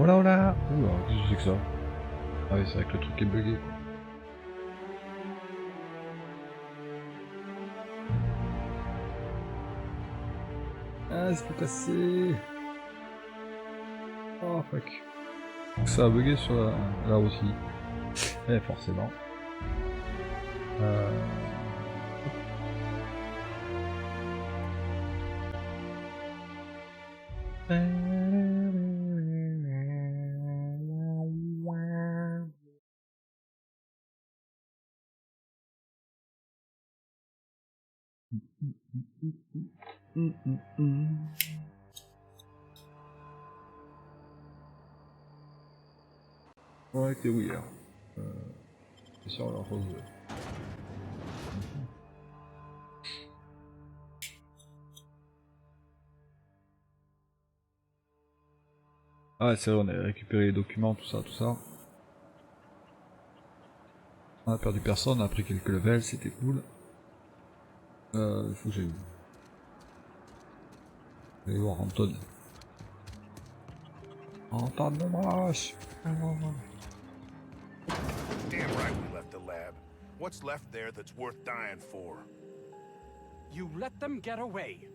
Oh là oh là. Oula, qu'est-ce que c'est que ça? Ah oui, c'est vrai que le truc est bugué quoi. Ah, c'est tout cassé. Oh fuck. Ça a bugué sur là aussi. Eh, forcément. Ouais, t'es où hier? C'est sur la rose. Ah, c'est vrai, on a récupéré les documents, tout ça, tout ça. On a perdu personne, on a pris quelques levels, c'était cool. Il faut que j'aille où? Je vais aller voir Anton. Anton de Broche. Damn right we left the lab. What's left there that's worth dying for? You let them get away.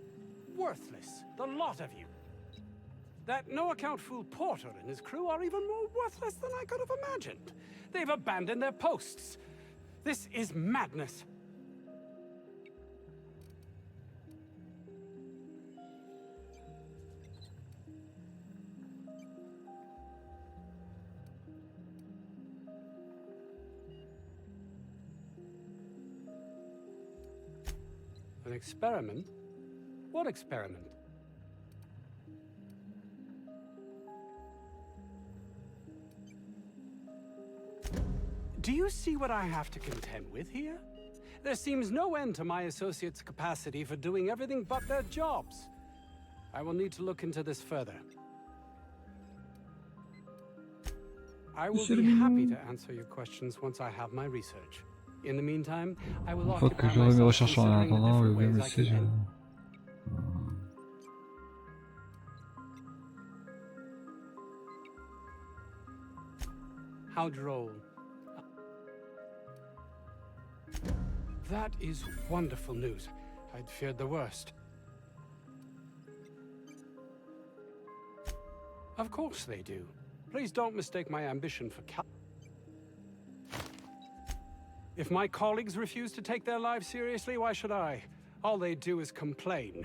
Worthless, the lot of you. That no-account fool Porter and his crew are even more worthless than I could have imagined. They've abandoned their posts. This is madness. An experiment? What experiment? Do you see what I have to contend with here? There seems no end to my associates' capacity for doing everything but their jobs. I will need to look into this further. I will be happy to answer your questions once I have my research. In the meantime, I will occupy myself considering the different ways I can end. How droll. That is wonderful news. I'd feared the worst. Of course they do. Please don't mistake my ambition for If my colleagues refuse to take their lives seriously, why should I? All they do is complain.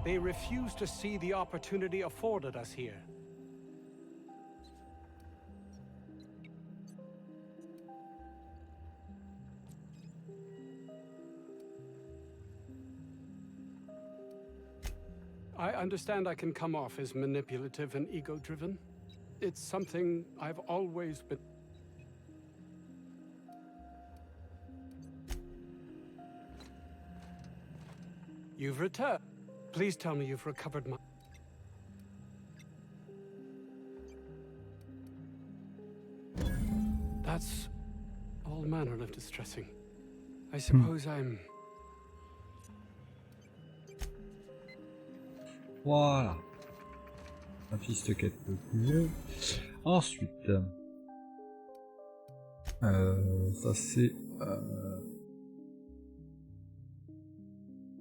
They refuse to see the opportunity afforded us here. I understand I can come off as manipulative and ego-driven. It's something I've always been. You've returned. Please tell me you've recovered my... That's all manner of distressing. I suppose I'm... Voilà. La piste quête peu plus. Ensuite, ça c'est.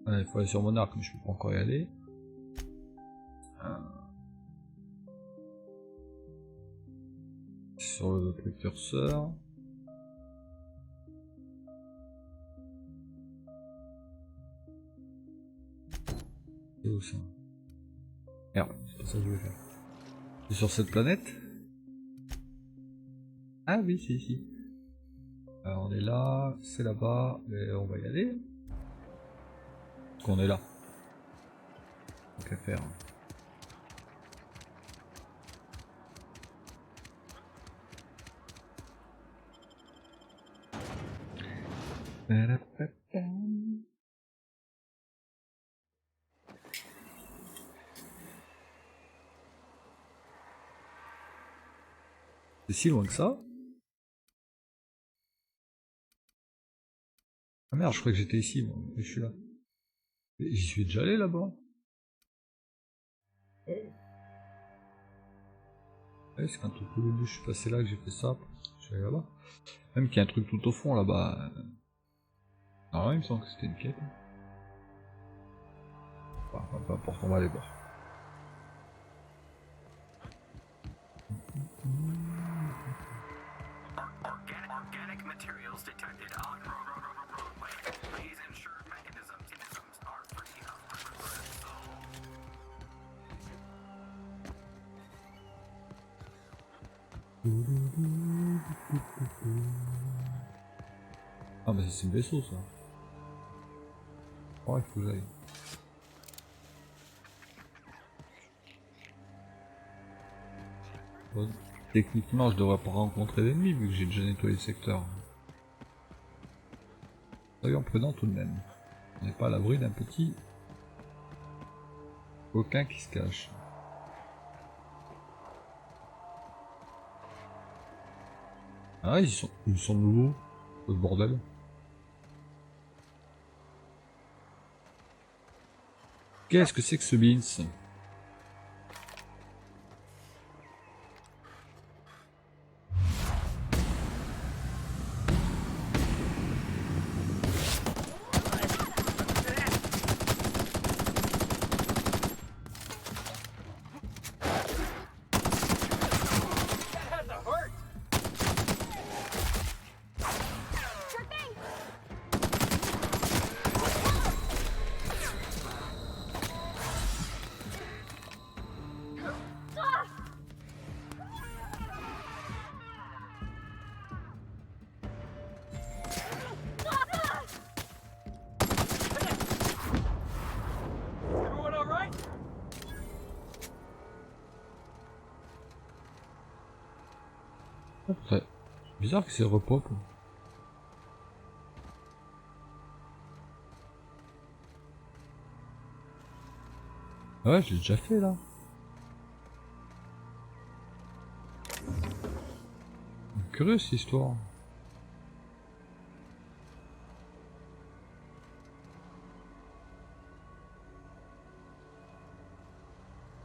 Il faut aller sur Monarque, mais je peux pas encore y aller. Sur le précurseur. C'est où ça? Merde, c'est pas ça que je voulais faire. C'est sur cette planète? Ah oui, c'est ici. Alors on est là, c'est là-bas, et on va y aller. Parce qu'on est là. Donc à faire. C'est si loin que ça? Ah merde, je croyais que j'étais ici, moi. Je suis là. J'y suis déjà allé là-bas. Ouais, c'est qu'un truc au début, je suis passé là, que j'ai fait ça, je suis allé là-bas. Même qu'il y a un truc tout au fond là-bas. Ah ouais, il me semble que c'était une quête. Enfin, peu importe, on va aller voir. Organic materials detected on roadway. Please ensure mechanisms are free of crystal. Ah mais c'est le vaisseau ça. Oh, il faut que j'aille. Bon, techniquement je devrais pas rencontrer d'ennemis vu que j'ai déjà nettoyé le secteur. Soyons prudents tout de même. On n'est pas à l'abri d'un petit coquin qui se cache. Ah ils sont nouveaux, ce bordel. Qu'est-ce que c'est que ce beans? C'est bizarre que c'est repop. Ouais, je l'ai déjà fait là. Curieux cette histoire.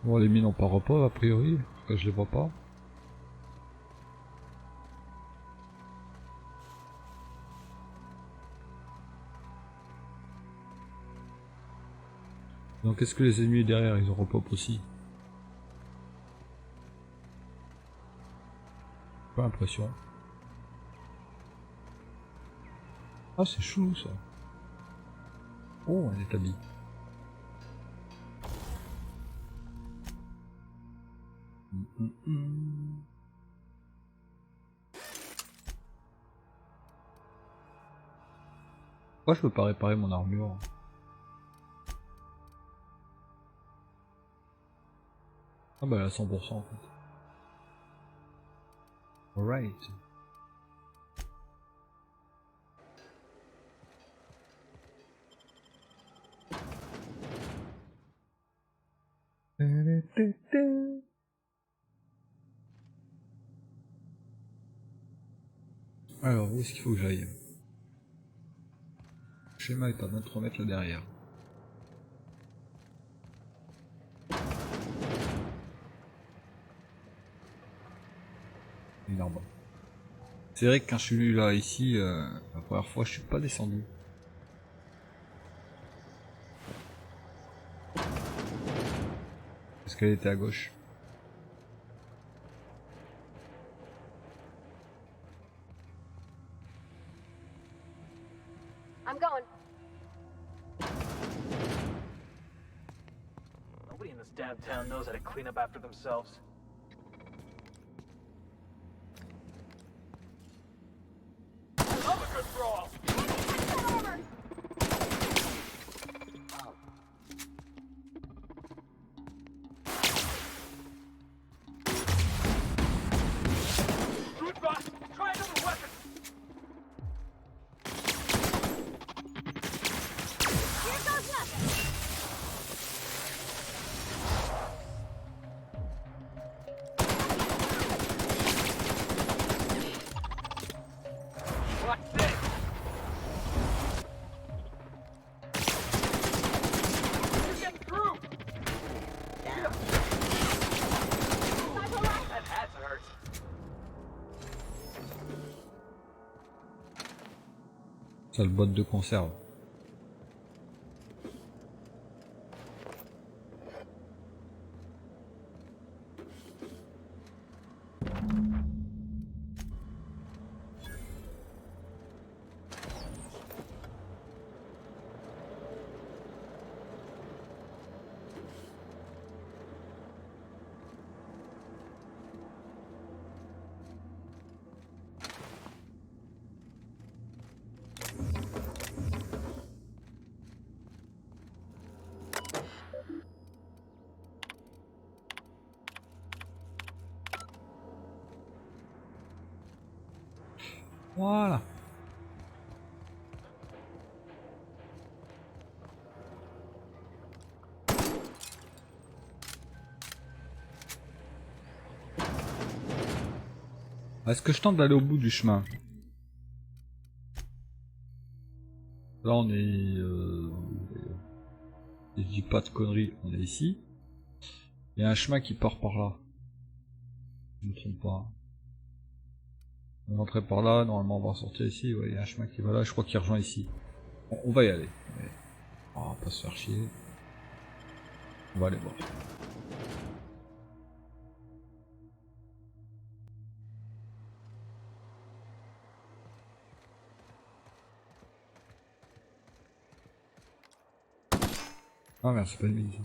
Bon, les mines n'ont pas repos a priori. En tout cas, je les vois pas. Donc est-ce que les ennemis derrière ils ont repop aussi? Pas l'impression. Ah c'est chou ça. Oh un établi. Pourquoi je peux pas réparer mon armure? Ah bah elle est à 100% en fait. Alright. Alors, où est-ce qu'il faut que j'aille? Le schéma est à 23 mètres là derrière. Énorme. C'est vrai que quand je suis là ici, la première fois je suis pas descendu. Parce qu'elle était à gauche. I'm going. Nobody in this damn town knows how to clean up after themselves. Love a good brawl. Good boss. Try another weapon. Here goes nothing. What's this? Sale boîte de conserve. Voilà. Est-ce que je tente d'aller au bout du chemin? Là on est... si je dis pas de conneries, on est ici. Il y a un chemin qui part par là. Je ne me trompe pas. On va rentrer par là, normalement on va sortir ici. Ouais, il y a un chemin qui va là, je crois qu'il rejoint ici. On va y aller. Mais... on va pas se faire chier. On va aller voir. Ah merde, c'est pas une mine ici.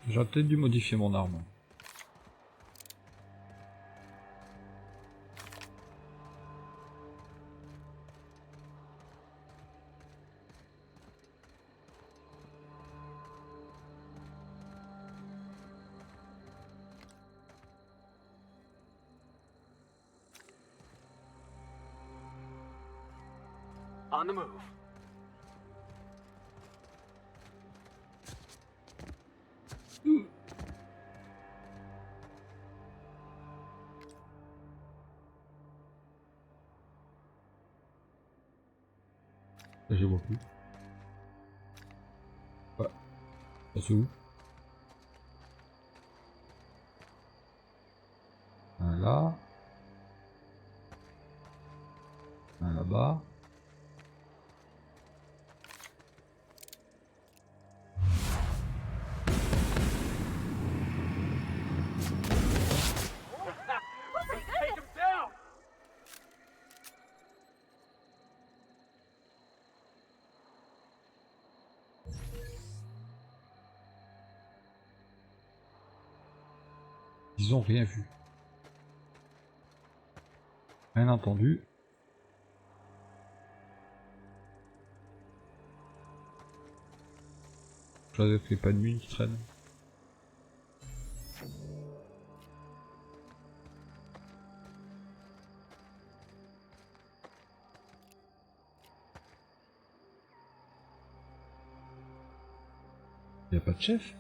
J'aurais peut-être dû modifier mon arme. On the move. Là, je vois plus. Ouais. Ça c'est où? Un là. Un là-bas. Take him down! Ils ont rien vu. Rien entendu. Je vois qu'il n'y a pas de mine qui traîne. Il n'y a pas de chef?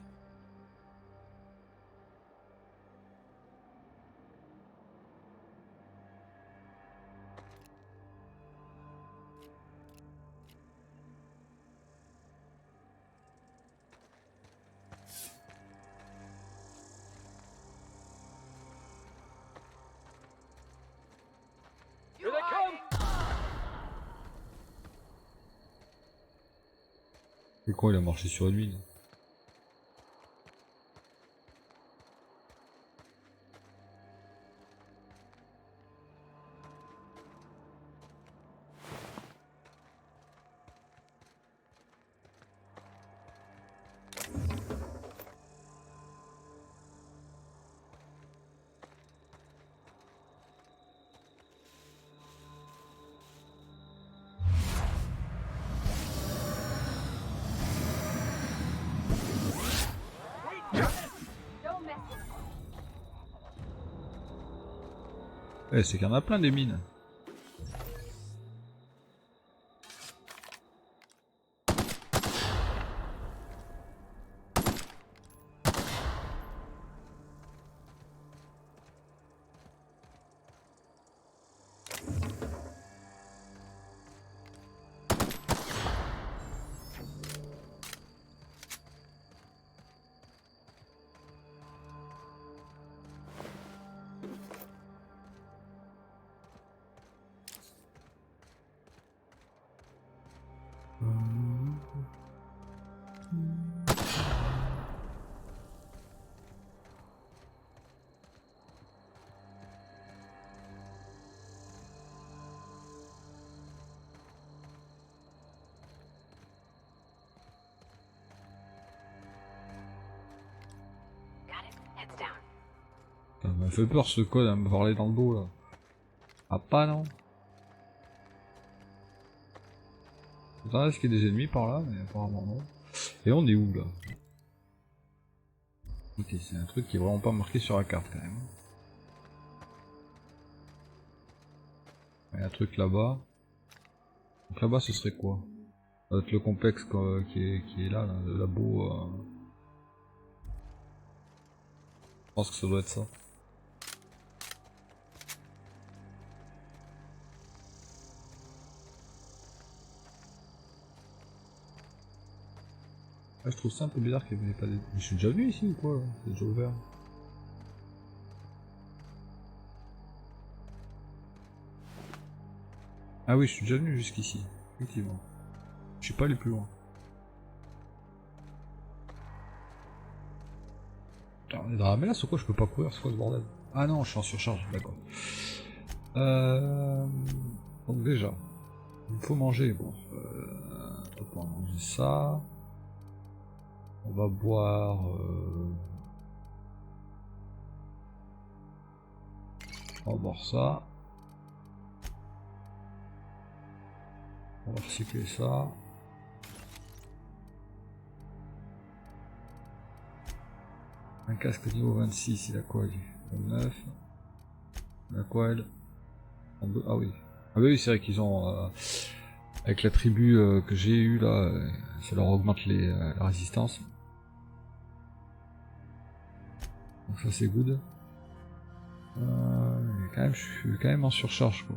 Here they come! C'est quoi, il a marché sur une mine? Don't mess with Eh, c'est qu'il y en a plein des mines. m'a fait peur ce code à me parler dans le dos là. Ah pas non. Attends, est-ce qu'il y a des ennemis par là? Mais apparemment non. Et on est où là? Ok, c'est un truc qui est vraiment pas marqué sur la carte quand même. Il y a un truc là-bas. Donc là-bas ce serait quoi? Ça va être le complexe qui est là, le labo. Je pense que ça doit être ça. Ah, je trouve ça un peu bizarre qu'il n'y ait pas des... Mais je suis déjà venu ici ou quoi? C'est déjà ouvert. Ah oui, je suis déjà venu jusqu'ici. Effectivement. Je suis pas allé plus loin. Putain, on est dans la mélasse ou quoi? Je peux pas courir, c'est quoi ce bordel? Ah non, je suis en surcharge, d'accord. Donc déjà, il faut manger. Bon, on va manger ça. On va boire... On va boire ça. On va recycler ça. Un casque niveau 26, il a quoi lui? 29. Il a quoi elle? 32. Ah oui. Ah oui, c'est vrai qu'ils ont... avec la tribu que j'ai eue là, ça leur augmente la résistance. Donc ça c'est good. Quand même, je suis quand même en surcharge quoi.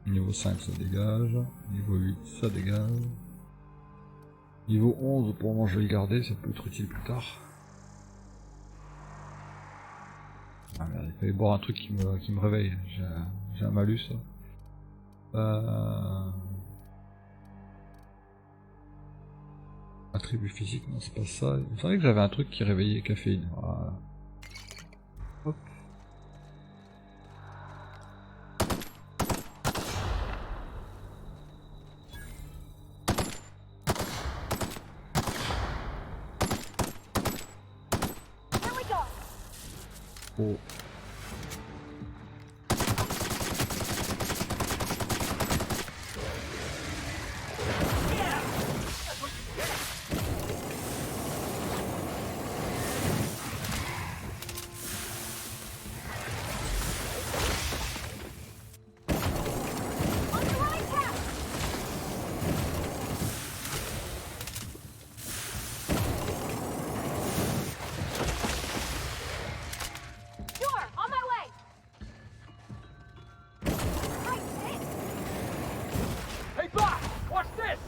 Niveau 5 ça dégage, niveau 8 ça dégage. Niveau 11 pour moi je vais le garder, ça peut être utile plus tard. Ah merde, il fallait boire un truc qui me réveille, j'ai un malus. Attribut physique, non c'est pas ça. Il me semblait que j'avais un truc qui réveillait caféine. Voilà. Hop. Here we go. Oh. On the right path. Sure, on my way. Right, hit. Hey, boss! Watch this!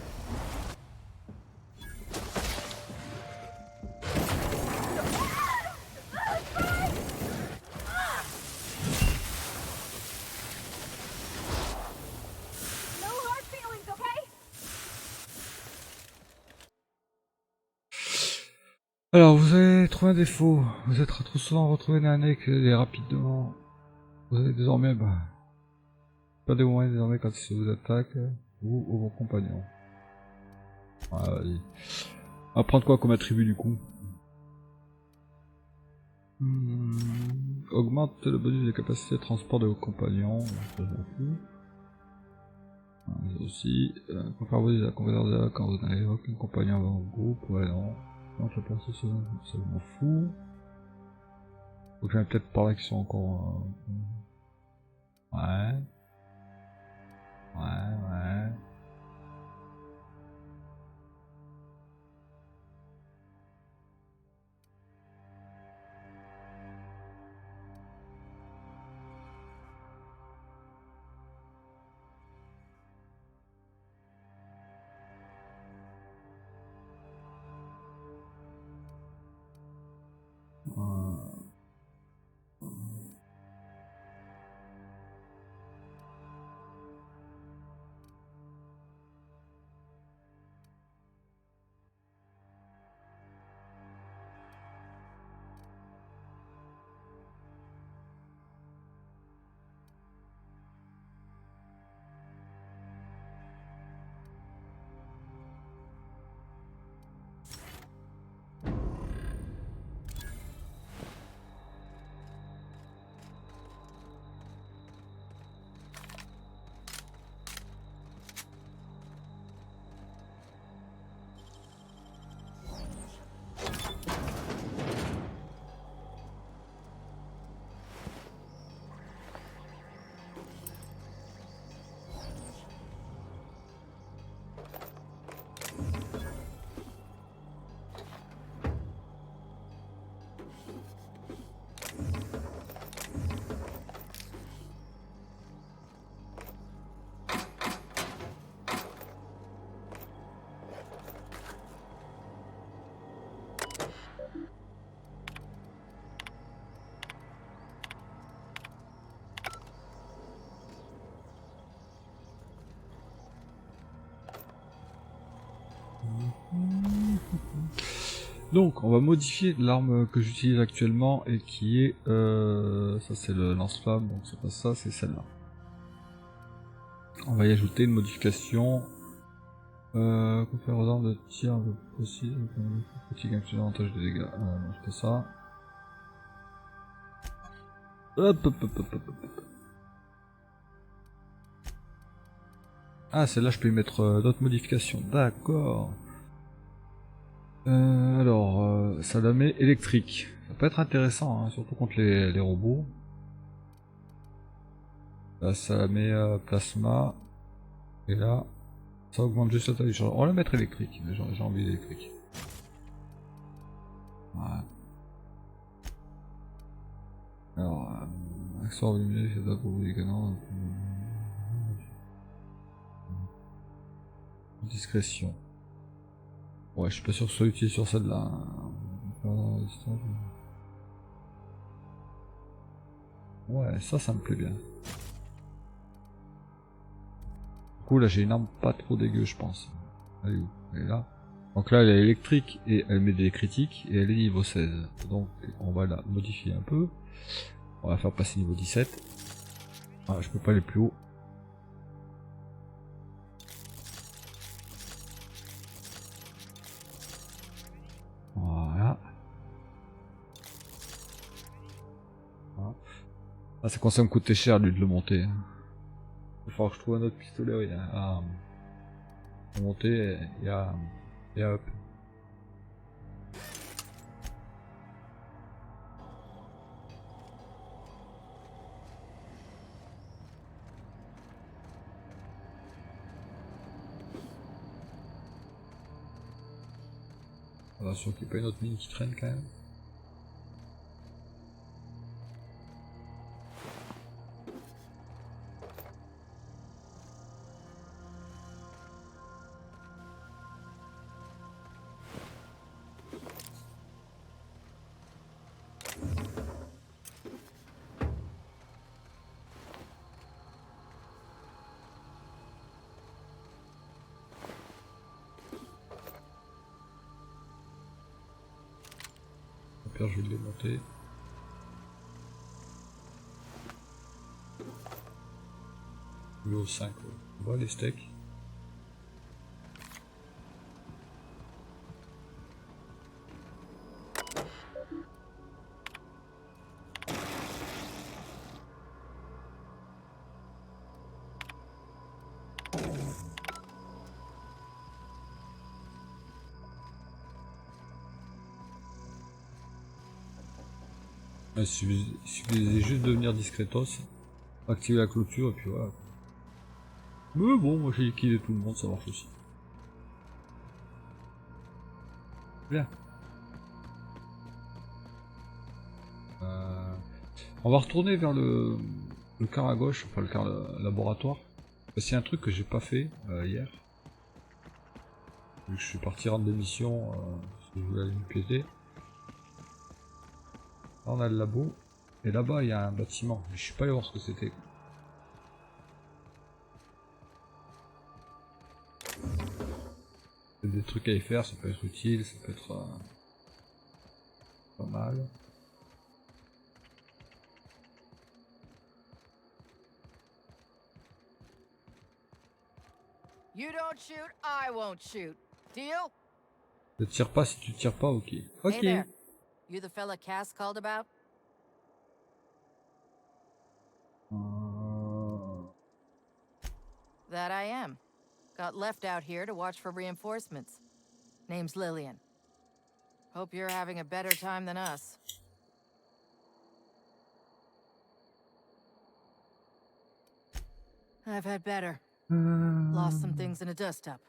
No hard feelings, okay? Alors vous avez trouvé un défaut, vous êtes trop souvent retrouvé dans un nez que les rapidement. Vous avez désormais pas de moyens désormais quand ils vous attaquent ou vos compagnons. Ah, vas-y. On va prendre quoi comme attribut du coup? Augmente le bonus des capacités de transport de vos compagnons, ça je m'en fous. Ça aussi, confère bonus de la conversion quand vous n'avez aucun compagnon dans le groupe, ouais non. Non, je pense que ça je m'en fous. Faut que j'aille peut-être par là qui sont encore... Ouais. Ouais. Donc, on va modifier l'arme que j'utilise actuellement et qui est... ça c'est le lance-flamme, donc c'est pas ça, c'est celle-là. On va y ajouter une modification. Confère aux armes de tir le possible. Fatigue actuelle avantage de dégâts. Non, c'est pas ça. Hop, hop, hop, hop, hop, hop. Ah, celle-là, je peux y mettre d'autres modifications. D'accord. Alors, ça la met électrique. Ça peut être intéressant, hein, surtout contre les robots. Là, ça la met plasma. Et là, ça augmente juste la taille du chargeur. On va la mettre électrique. J'ai envie d'électrique. Voilà. Alors, accessoire lumineux, c'est ça pour les canons. Discrétion. Ouais, je suis pas sûr que ce soit utile sur celle-là. Ouais, ça me plaît bien. Du coup, là, j'ai une arme pas trop dégueu, je pense. Elle est où? Elle est là. Donc là, elle est électrique et elle met des critiques et elle est niveau 16. Donc, on va la modifier un peu. On va faire passer niveau 17. Ah, je peux pas aller plus haut. Voilà. Ah, ça commence à me coûter cher lui de le monter. Il va falloir que je trouve un autre pistolet à monter et hop. Attention qu'il n'y ait pas une autre mine qui traîne quand même. Au pire, je vais le démonter. Niveau 5, ouais. On voit les steaks. Il suffisait juste de devenir discretos, activer la clôture et puis voilà. Mais bon, moi j'ai liquidé tout le monde, ça marche aussi. Bien. On va retourner vers le car à gauche, enfin le car laboratoire. Parce qu'il y a un truc que j'ai pas fait hier. Vu que je suis parti rendre des missions, parce que je voulais aller me piéter. Là on a le labo. Et là-bas il y a un bâtiment. Mais je suis pas allé voir ce que c'était. Il y a des trucs à y faire, ça peut être utile, ça peut être pas mal. You don't shoot, I won't shoot. Deal? Ne tire pas si tu tires pas, ok. Ok. Hey there. You the fella Cass called about? That I am. Got left out here to watch for reinforcements. Name's Lillian. Hope you're having a better time than us. I've had better. Lost some things in a dust-up.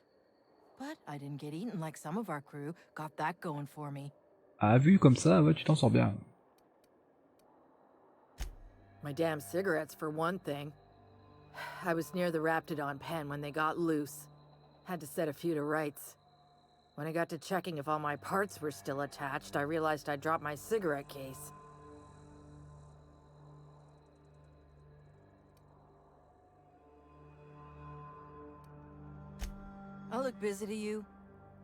But I didn't get eaten like some of our crew. Got that going for me. Ah, vu comme ça, ouais, tu t'en sors bien. My damn cigarettes, for one thing. I was near the Raptidon pen when they got loose. Had to set a few to rights. When I got to checking if all my parts were still attached, I realized I'd dropped my cigarette case. I look busy to you?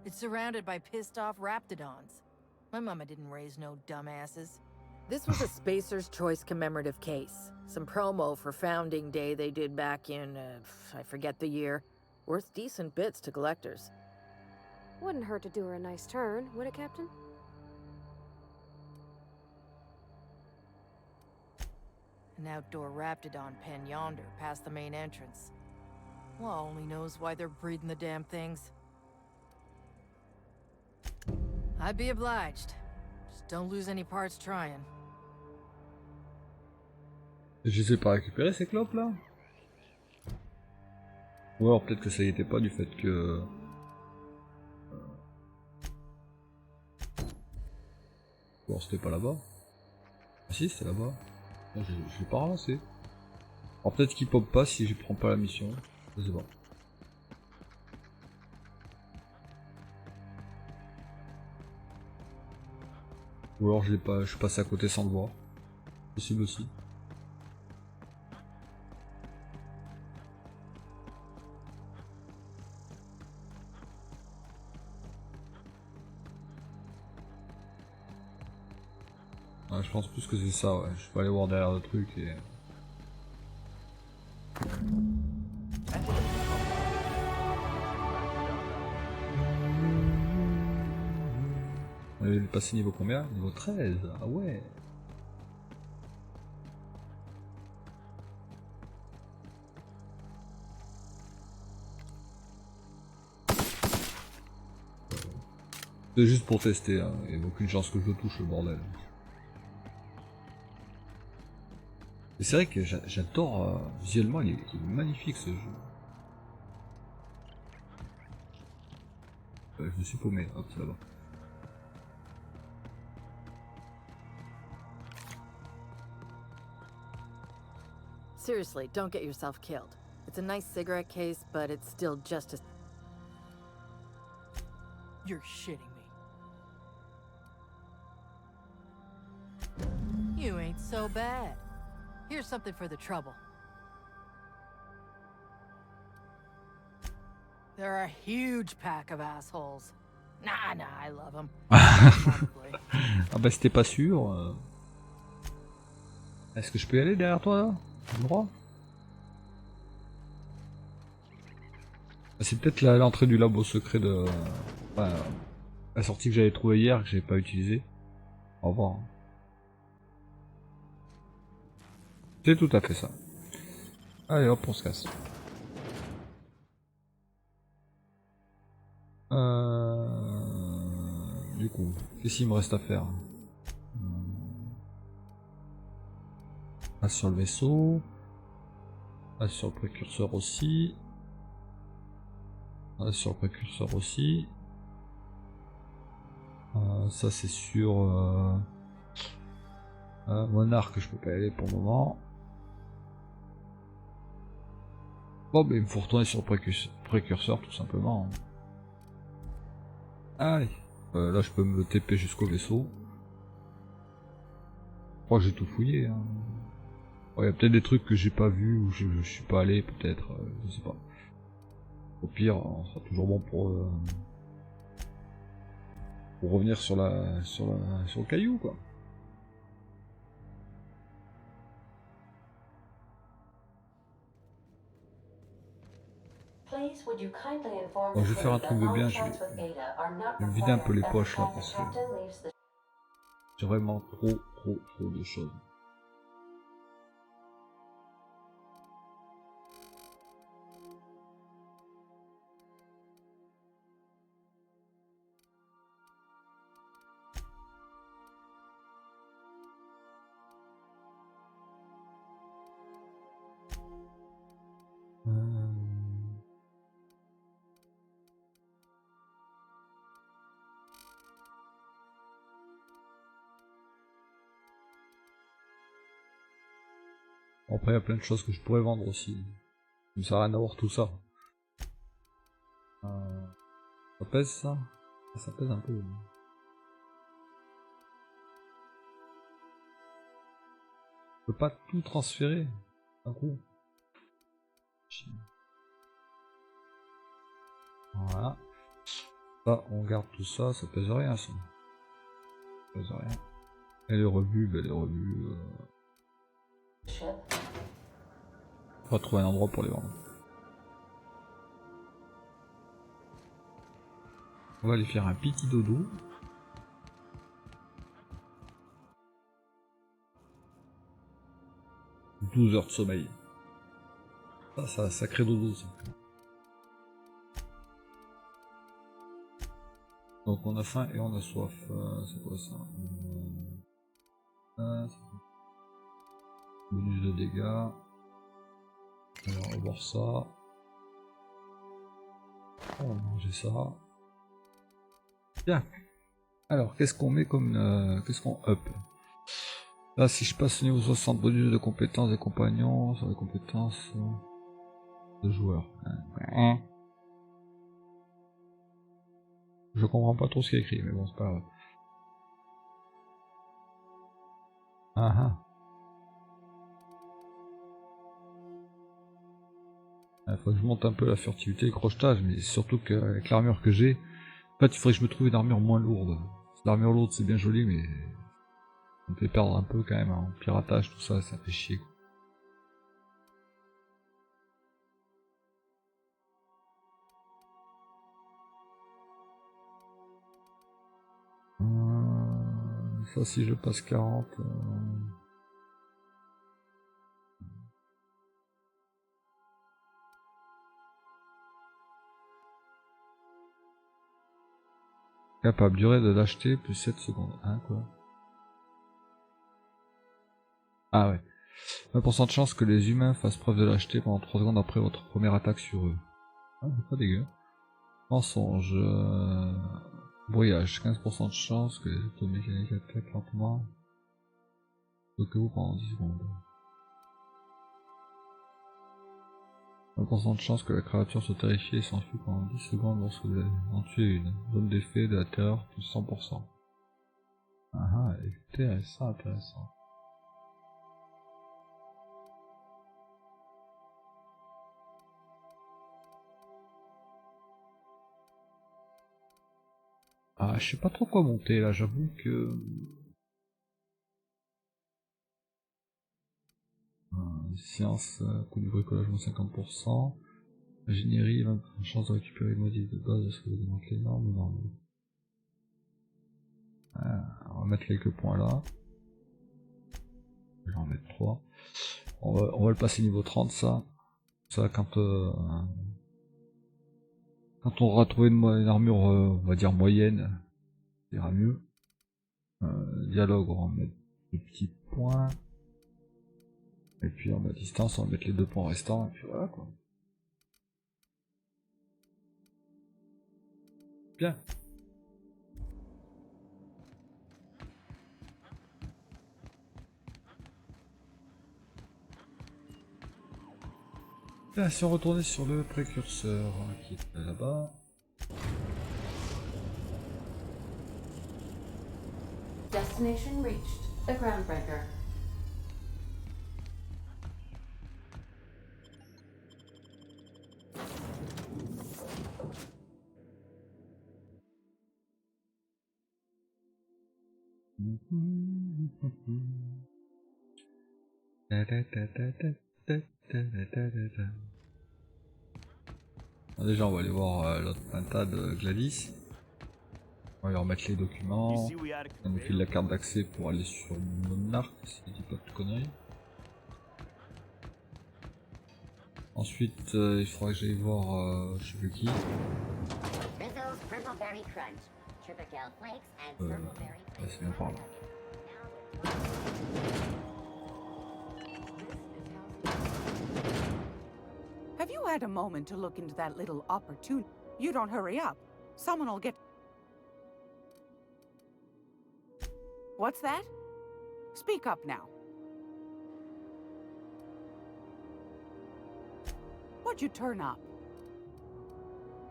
It's surrounded by pissed off raptidons. My mama didn't raise no dumbasses. This was a Spacer's Choice commemorative case. Some promo for Founding Day they did back in, I forget the year. Worth decent bits to collectors. Wouldn't hurt to do her a nice turn, would it, Captain? An outdoor raptidon pen yonder, past the main entrance. Law only knows why they're breeding the damn things. I'd be obliged. Just don't lose any parts trying. Je les ai pas récupérés ces clopes là? Ou alors peut-être que ça y était pas du fait que... Ou alors c'était pas là-bas. Ah si, c'était là-bas. Je l'ai pas ramassé. Alors peut-être qu'il pop pas si je prends pas la mission. Je sais pas. Ou alors je l'ai pas, je suis passé à côté sans le voir. Possible aussi. Ouais, je pense plus que c'est ça, ouais. Je vais aller voir derrière le truc et... On avait passé niveau combien? Niveau 13, ah ouais. C'est juste pour tester, hein. Il n'y a aucune chance que je le touche, le bordel. Et c'est vrai que j'adore, visuellement il est magnifique ce jeu. Je me suis paumé, hop, c'est là-bas. Seriously, don't get yourself killed. It's a nice cigarette case, but it's still just as... You're shitting me. You ain't so bad. Here's something for the trouble. They're a huge pack of assholes. Nah, I love them. Ah bah c'était pas sûr. Est-ce que je peux y aller derrière toi là? J'ai le droit? Ah, c'est peut-être l'entrée du labo secret de... Enfin, la sortie que j'avais trouvée hier que j'avais pas utilisée. Au revoir. C'est tout à fait ça. Allez hop, on se casse. Du coup, qu'est-ce qu'il me reste à faire? Passe sur le vaisseau. Passe sur le précurseur aussi. Passe sur le précurseur aussi. Ça c'est sur... Monarque, je peux pas y aller pour le moment. Bon, bah, il me faut retourner sur le précurseur tout simplement. Allez, là je peux me TP jusqu'au vaisseau. Je crois que j'ai tout fouillé. Hein. Il y a peut-être des trucs que j'ai pas vu ou je suis pas allé, peut-être, je sais pas. Au pire, on sera toujours bon pour revenir sur le caillou, quoi. Bon, je vais faire un truc de bien, je vais me vider un peu les poches là parce que j'ai vraiment trop de choses. Après, il y a plein de choses que je pourrais vendre aussi. Ça me sert à rien d'avoir tout ça. Ça pèse ça? Ça pèse un peu. Je peux pas tout transférer d'un coup. Voilà. Ça, on garde tout ça, ça pèse rien ça. Ça pèse rien. Et les revues, ben les revues... On va trouver un endroit pour les vendre. On va aller faire un petit dodo. « 12 heures de sommeil. Ça, c'est un sacré dodo ça. Donc on a faim et on a soif. C'est quoi ça? Bonus de dégâts. Alors, on va voir ça. On va manger ça. Bien. Alors, qu'est-ce qu'on met comme... qu'est-ce qu'on up? Là, si je passe au niveau 60, bonus de compétences des compagnons, sur les compétences de joueurs. Je comprends pas trop ce qui est écrit, mais bon, c'est pas grave. Ah ah. Il faut que je monte un peu la furtivité et le crochetage, mais surtout qu'avec l'armure que j'ai, en fait, il faudrait que je me trouve une armure moins lourde. L'armure lourde, c'est bien joli, mais ça me fait perdre un peu quand même en piratage, tout ça, ça fait chier, quoi. Ça, si je passe 40... Capable, durée de l'acheter, plus 7 secondes. Hein, quoi? Ah ouais. 20% de chance que les humains fassent preuve de lâcheté pendant 3 secondes après votre première attaque sur eux. Ah, c'est pas dégueu. Mensonge. Brouillage. 15% de chance que les automécaniques attaquent lentement. Donc que vous pendant 10 secondes. 20% de chance que la créature soit terrifiée et s'enfuit pendant 10 secondes lorsque vous en tuez une. Zone d'effet de la terreur plus 100%. Ah ah, intéressant, intéressant. Ah, je sais pas trop quoi monter là, j'avoue que... Science, coup de bricolage moins 50%. Ingénierie, 20% de chance de récupérer le modif de base de ce que vous demandez les normes, non. On va mettre quelques points là. Je vais en mettre 3. On va le passer niveau 30 ça. Ça quand on aura trouvé une armure on va dire moyenne, ça ira mieux. Dialogue, on va en mettre 2 petits points. Et puis en bas distance on va mettre les 2 points restants et puis voilà quoi. Bien. Bien, si on retournait sur le précurseur qui est là-bas. Destination reached. The Groundbreaker. Bon, déjà on va aller voir l'autre pintade Gladys. On va lui remettre les documents. On nous file la carte d'accès pour aller sur Monarque, si je dis pas de conneries. Ensuite il faudra que j'aille voir je sais plus qui. C'est bien par là. Have you had a moment to look into that little opportunity? You don't hurry up. Someone will get... What's that? Speak up now. What'd you turn up?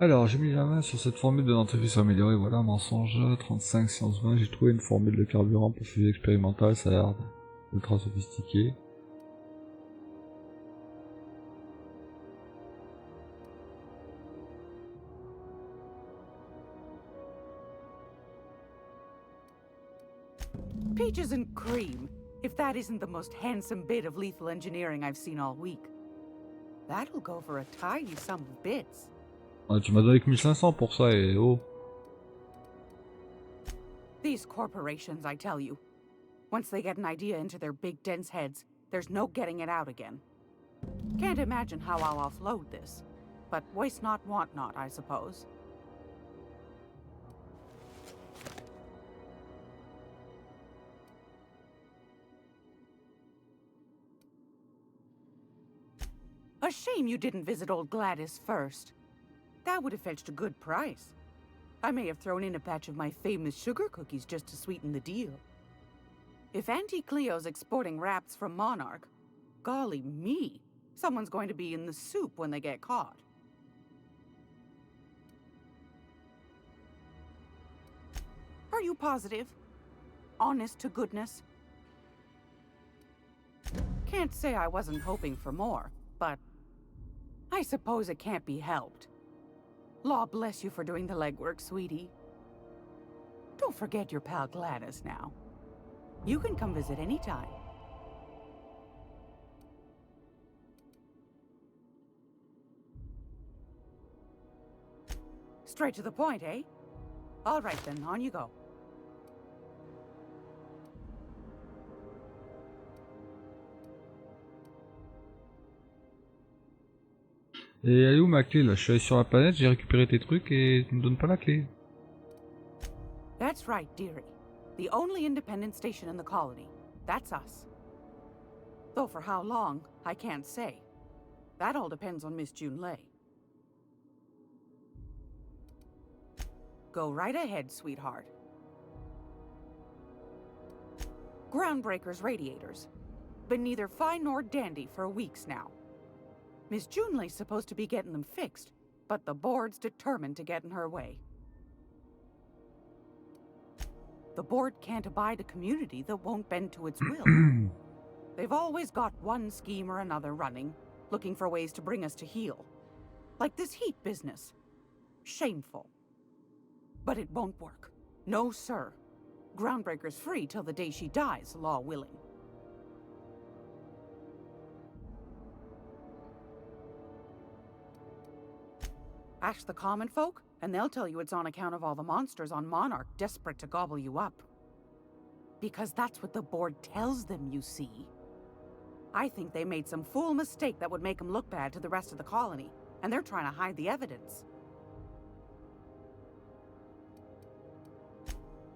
Alors j'ai mis la main sur cette formule de dentifrice améliorée, voilà, mensonge, 35 sciences 20, j'ai trouvé une formule de carburant pour fusée expérimentale, ça a l'air ultra sophistiqué. Peaches and cream, if that isn't the most handsome bit of lethal engineering I've seen all week. That'll go for a tidy sum of bits. Ah, tu m'as donné que 1500 pour ça et oh. These corporations, I tell you. Once they get an idea into their big dense heads, there's no getting it out again. Can't imagine how I'll offload this. But waste not, want not, I suppose. A shame you didn't visit old Gladys first. That would have fetched a good price. I may have thrown in a batch of my famous sugar cookies just to sweeten the deal. If Auntie Cleo's exporting wraps from Monarque, golly me, someone's going to be in the soup when they get caught. Are you positive? Honest to goodness? Can't say I wasn't hoping for more, but I suppose it can't be helped. Law bless you for doing the legwork, sweetie. Don't forget your pal Gladys now. You can come visit anytime. Straight to the point, eh? All right then, on you go. Et elle est où ma clé là? Je suis allé sur la planète, j'ai récupéré tes trucs et tu me donnes pas la clé. That's right, dearie. The only independent station in the colony. That's us. Though for how long, I can't say. That all depends on Miss Junlei. Go right ahead, sweetheart. Groundbreaker's radiators. Been neither fine nor dandy for weeks now. Miss Junlei's supposed to be getting them fixed, but the board's determined to get in her way. The board can't abide a community that won't bend to its will. They've always got one scheme or another running, looking for ways to bring us to heel. Like this heat business. Shameful. But it won't work. No, sir. Groundbreaker's free till the day she dies, law willing. Ask the common folk, and they'll tell you it's on account of all the monsters on Monarque desperate to gobble you up. Because that's what the board tells them, you see. I think they made some fool mistake that would make them look bad to the rest of the colony, and they're trying to hide the evidence.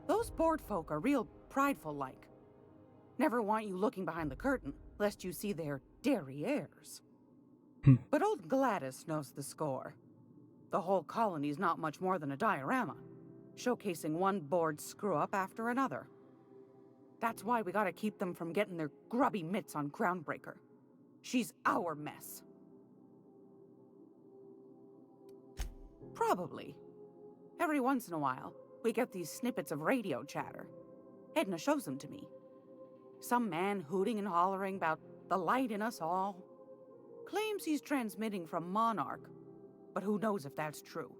Those board folk are real prideful-like. Never want you looking behind the curtain, lest you see their derrieres. But old Gladys knows the score. The whole colony's not much more than a diorama, showcasing one board screw-up after another. That's why we gotta keep them from getting their grubby mitts on Groundbreaker. She's our mess. Probably. Every once in a while, we get these snippets of radio chatter. Edna shows them to me. Some man hooting and hollering about the light in us all. Claims he's transmitting from Monarque. But who knows if that's true?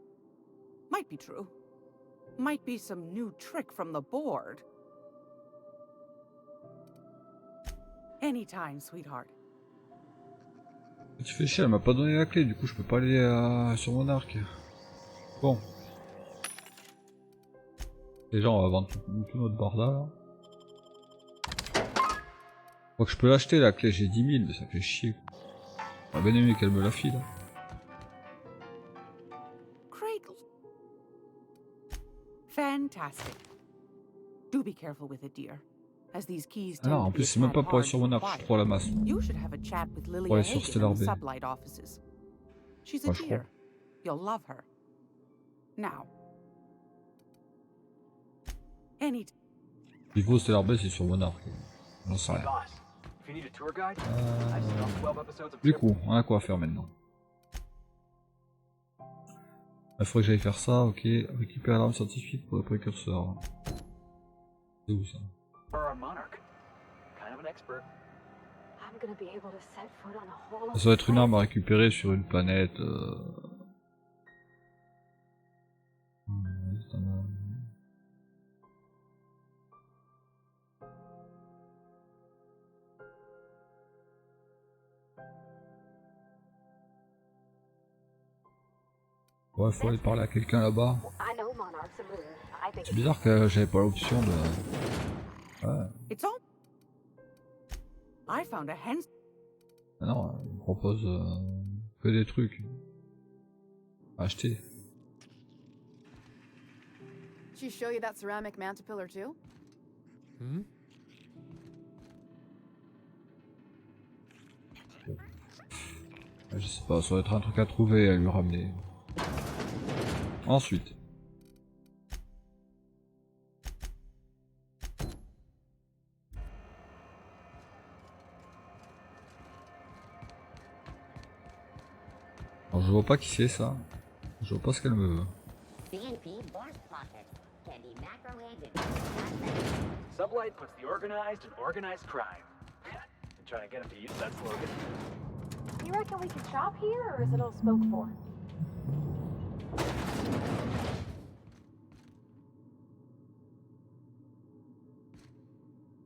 Might be true. Might be some new trick from the board. Anytime, sweetheart. Tu fais chier, elle m'a pas donné la clé, du coup je peux pas aller sur Monarque. Bon. Déjà on va vendre tout notre barda là. Je crois que je peux l'acheter la clé, j'ai 10 000, mais ça fait chier. J'aurais bien aimé qu'elle me la file. Fantastic. Do be careful with it, dear. As these keys Ah non, en plus c'est même pas pour aller sur Monarque, je suis trop à la masse. You should have a chat with Lilia Pour aller sur Hagen in the Stellar Bay. sublight offices. She's a Ouais, je dear. crois. You'll love her. Now. Any Niveau Stellar Bay c'est sur Monarque. J'en sais rien. Boss, if you need a tour guide, I saw 12 episodes of Du coup, on a quoi à faire maintenant. Il faudrait que j'aille faire ça, ok. Récupérer l'arme scientifique pour le précurseur. C'est où ça? on Monarque. Kind of an expert. I'm gonna be able to set foot on a whole Ça doit être une arme à récupérer sur une planète. Ouais, faut aller parler à quelqu'un là-bas. I know Monarch's a moon. I think C'est bizarre que j'avais pas l'option de... Ouais. It's all. I found a hen. Ah non, il me propose que des trucs. À acheter. She show you that ceramic mantipillar too? Je sais pas, ça doit être un truc à trouver, à lui ramener. Ensuite. Alors, je vois pas qui c'est ça. Je vois pas ce qu'elle me veut. Sublight puts the organized in organized crime. You trying to get him to use that slogan? You reckon we could shop here, or is it all spoke for?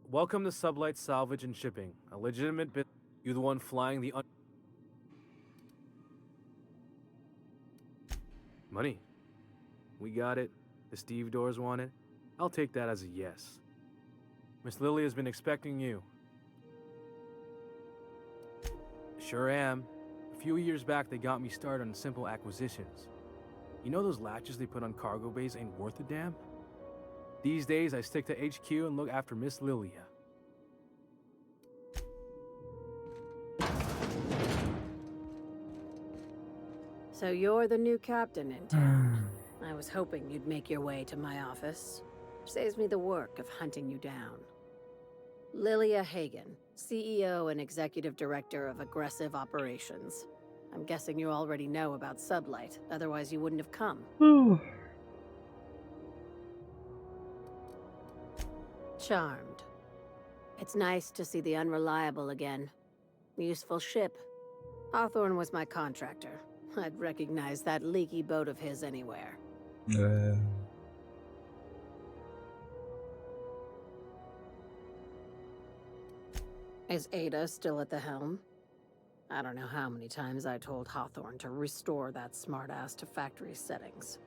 Welcome to Sublight Salvage and Shipping, a legitimate bit. You the one flying the money. We got it. The Steve Doors want it. I'll take that as a yes. Miss Lily has been expecting you. Sure am. A few years back, they got me started on simple acquisitions. You know those latches they put on cargo bays ain't worth a damn? These days, I stick to HQ and look after Miss Lilia. So you're the new captain in town. I was hoping you'd make your way to my office. Saves me the work of hunting you down. Lilia Hagen, CEO and Executive Director of Aggressive Operations. I'm guessing you already know about Sublight, otherwise you wouldn't have come. Charmed. It's nice to see the Unreliable again. Useful ship. Hawthorne was my contractor. I'd recognize that leaky boat of his anywhere. Is Ada still at the helm? I don't know how many times I told Hawthorne to restore that smartass to factory settings.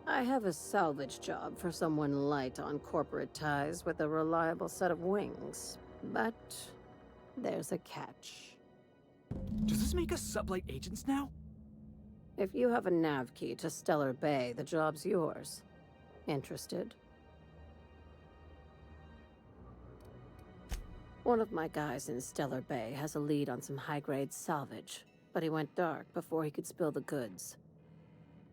I have a salvage job for someone light on corporate ties with a reliable set of wings. But there's a catch. Does this make us Sublight agents now? If you have a nav key to Stellar Bay, the job's yours. Interested? One of my guys in Stellar Bay has a lead on some high-grade salvage, but he went dark before he could spill the goods.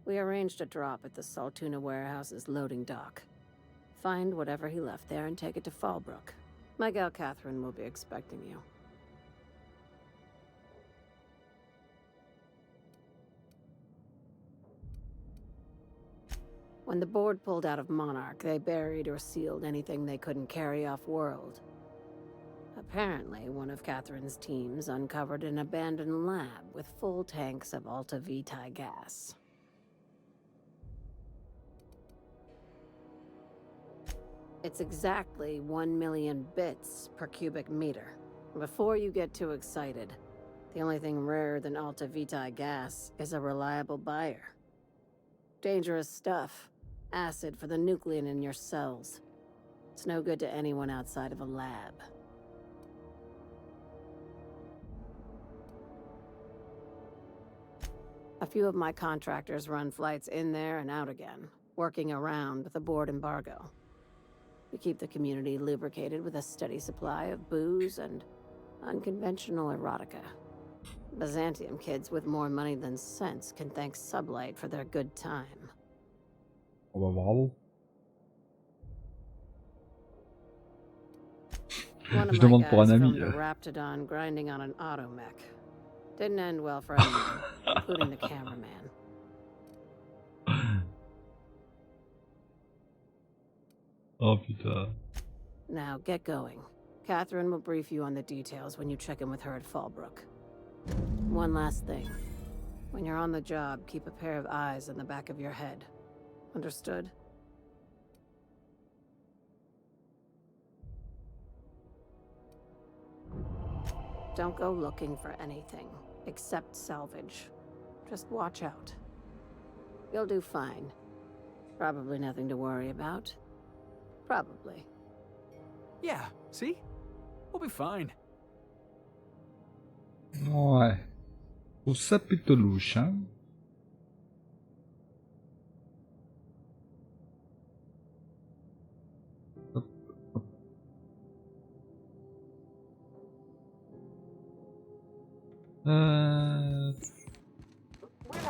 We arranged a drop at the Saltuna warehouse's loading dock. Find whatever he left there and take it to Fallbrook. My gal Catherine will be expecting you. When the board pulled out of Monarque, they buried or sealed anything they couldn't carry off-world. Apparently, one of Catherine's teams uncovered an abandoned lab with full tanks of Alta Vitae gas. It's exactly 1 million bits per cubic meter. Before you get too excited, the only thing rarer than Alta Vitae gas is a reliable buyer. Dangerous stuff. Acid for the nuclein in your cells. It's no good to anyone outside of a lab. A few of my contractors run flights in there and out again, working around with the board embargo. We keep the community lubricated with a steady supply of booze and unconventional erotica. Byzantium kids with more money than sense can thank Sublight for their good time. Oh bah bravo. One of Je my demande pour un guys ami. filmed a Raptidon grinding on an automech. Didn't end well for anyone, including the cameraman. Oh putain. Now, get going. Catherine will brief you on the details when you check in with her at Fallbrook. One last thing. When you're on the job, keep a pair of eyes in the back of your head. Understood? Don't go looking for anything, except salvage. Just watch out. You'll do fine. Probably nothing to worry about. Probably. Yeah, see? We'll be fine. Ouais. Je trouve ça plutôt louche, hein. Hop, hop.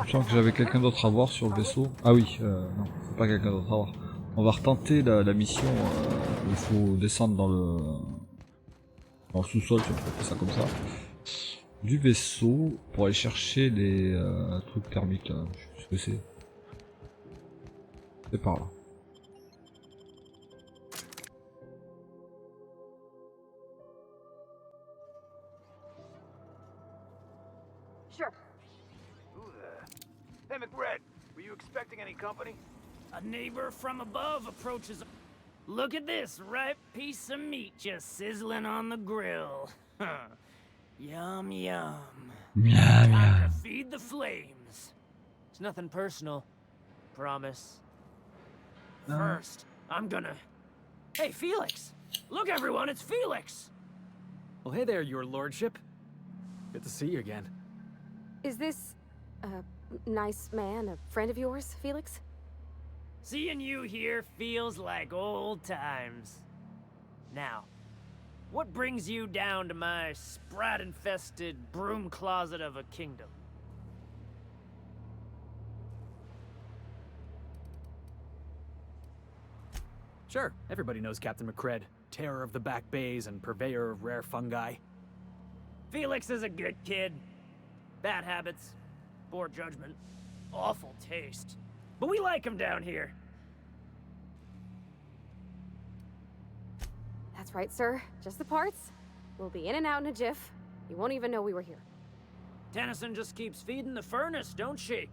Je sens que j'avais quelqu'un d'autre à voir sur le vaisseau. Ah oui, non, c'est pas quelqu'un d'autre à voir. On va retenter la mission où il faut descendre dans le sous-sol, si on peut appeler ça comme ça, du vaisseau pour aller chercher les trucs thermiques là. Je sais plus ce que c'est. C'est par là. Sure. Who the... Hey, McBride, were you expecting any company? A neighbor from above approaches. Look at this ripe piece of meat just sizzling on the grill. Yum, yum. Time to feed the flames. It's nothing personal. Promise. First, I'm gonna... Hey, Felix! Look, everyone, it's Felix! Well, hey there, your lordship. Good to see you again. Is this a nice man, a friend of yours, Felix? Seeing you here feels like old times. Now, what brings you down to my sprat-infested broom closet of a kingdom? Sure, everybody knows Captain McCred, terror of the back bays and purveyor of rare fungi. Felix is a good kid. Bad habits, poor judgment, awful taste. But we like him down here. That's right, sir. Just the parts. We'll be in and out in a jiff. You won't even know we were here. Tennyson just keeps feeding the furnace, don't she?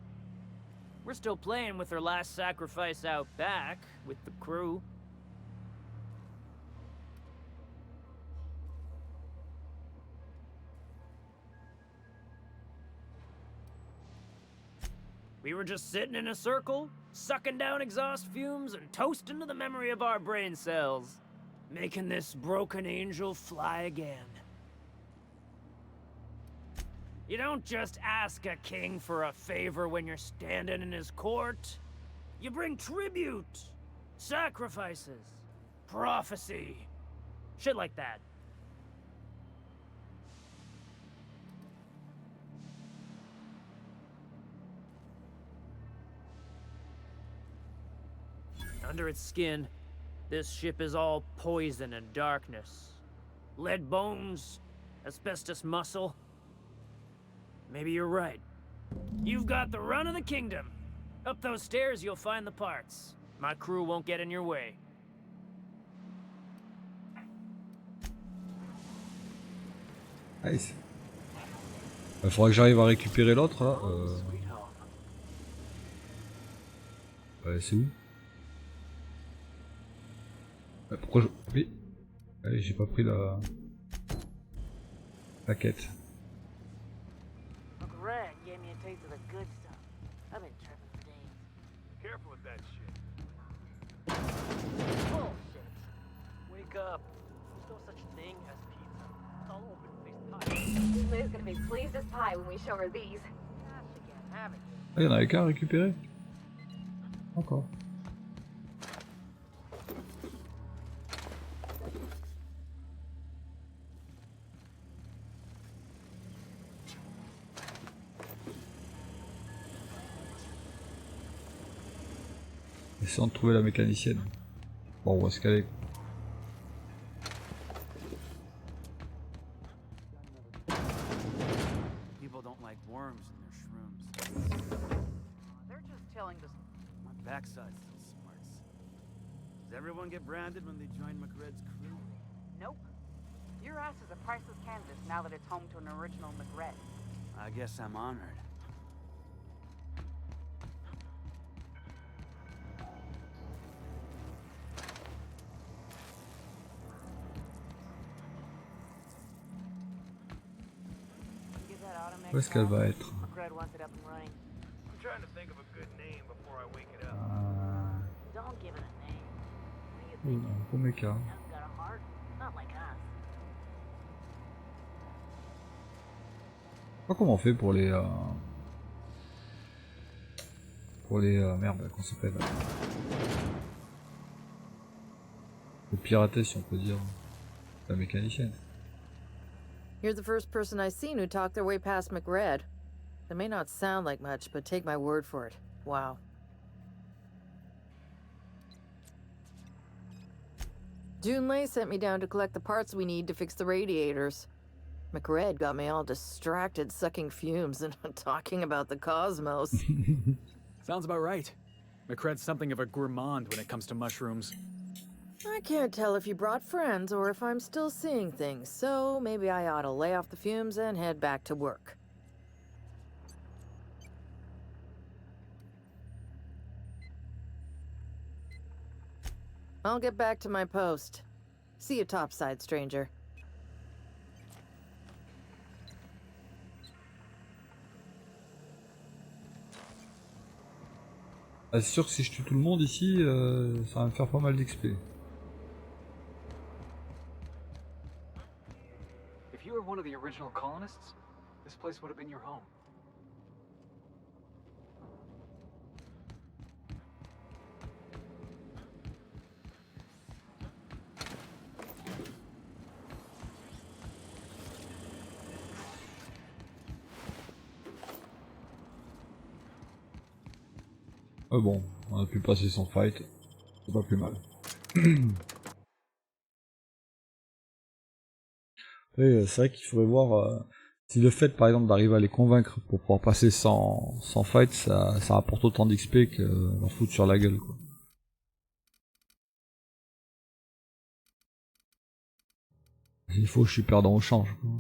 We're still playing with her last sacrifice out back, with the crew. We were just sitting in a circle, sucking down exhaust fumes and toasting to the memory of our brain cells, making this broken angel fly again. You don't just ask a king for a favor when you're standing in his court. You bring tribute, sacrifices, prophecy, shit like that. Under its skin, this ship is all poison and darkness. Lead bones, asbestos muscle. Maybe you're right. You've got the run of the kingdom. Up those stairs, you'll find the parts. My crew won't get in your way. Nice. Il faudra que j'arrive à récupérer l'autre là. Ouais, c'est où? Pourquoi je... Oui. Allez, j'ai pas pris la quête. McRae gave me a taste of the good stuff. I've been tripping for days. Careful with that shit. Bullshit. Wake up. There's no such thing as pizza. It's all open-faced pie. Liz gonna be pleased as pie when we show her these. Gosh, again, haven't you? Ah, y'en avait qu'un à récupérer. Encore. Essayons de trouver la mécanicienne. Bon, où est-ce qu'elle est? People don't like worms in their shrooms. They're just telling us. My backside still smarts. Does everyone get branded when they join McRed's crew? Nope. Your ass is a priceless canvas now that it's home to an original McRed. I guess I'm honored. Où est-ce qu'elle va être? McRed wants it up and running. I'm trying to think of a good name before I wake it up. Don't give it a name. What do you Oh think? non, gros méca. Hasn't got a heart? Not like us. Je sais pas comment on fait pour les merde, comment ça s'appelle, le pirater si on peut dire, la mécanicienne. You're the first person I've seen who talked their way past McRed. It may not sound like much, but take my word for it. Wow. Junlei sent me down to collect the parts we need to fix the radiators. McRed got me all distracted sucking fumes and talking about the cosmos. Sounds about right. McRed's something of a gourmand when it comes to mushrooms. I can't tell if you brought friends or if I'm still seeing things, so maybe I ought to lay off the fumes and head back to work. I'll get back to my post. See you topside, stranger. Ah, c'est sûr que si je tue tout le monde ici, ça va me faire pas mal d'XP. If you were one of the original colonists, this place would have been your home. Bon, on a pu passer sans fight, c'est pas plus mal. Et c'est vrai qu'il faudrait voir si le fait par exemple d'arriver à les convaincre pour pouvoir passer sans fight, ça rapporte autant d'XP que leur foutre sur la gueule, quoi. Il faut que je suis perdant au change, quoi.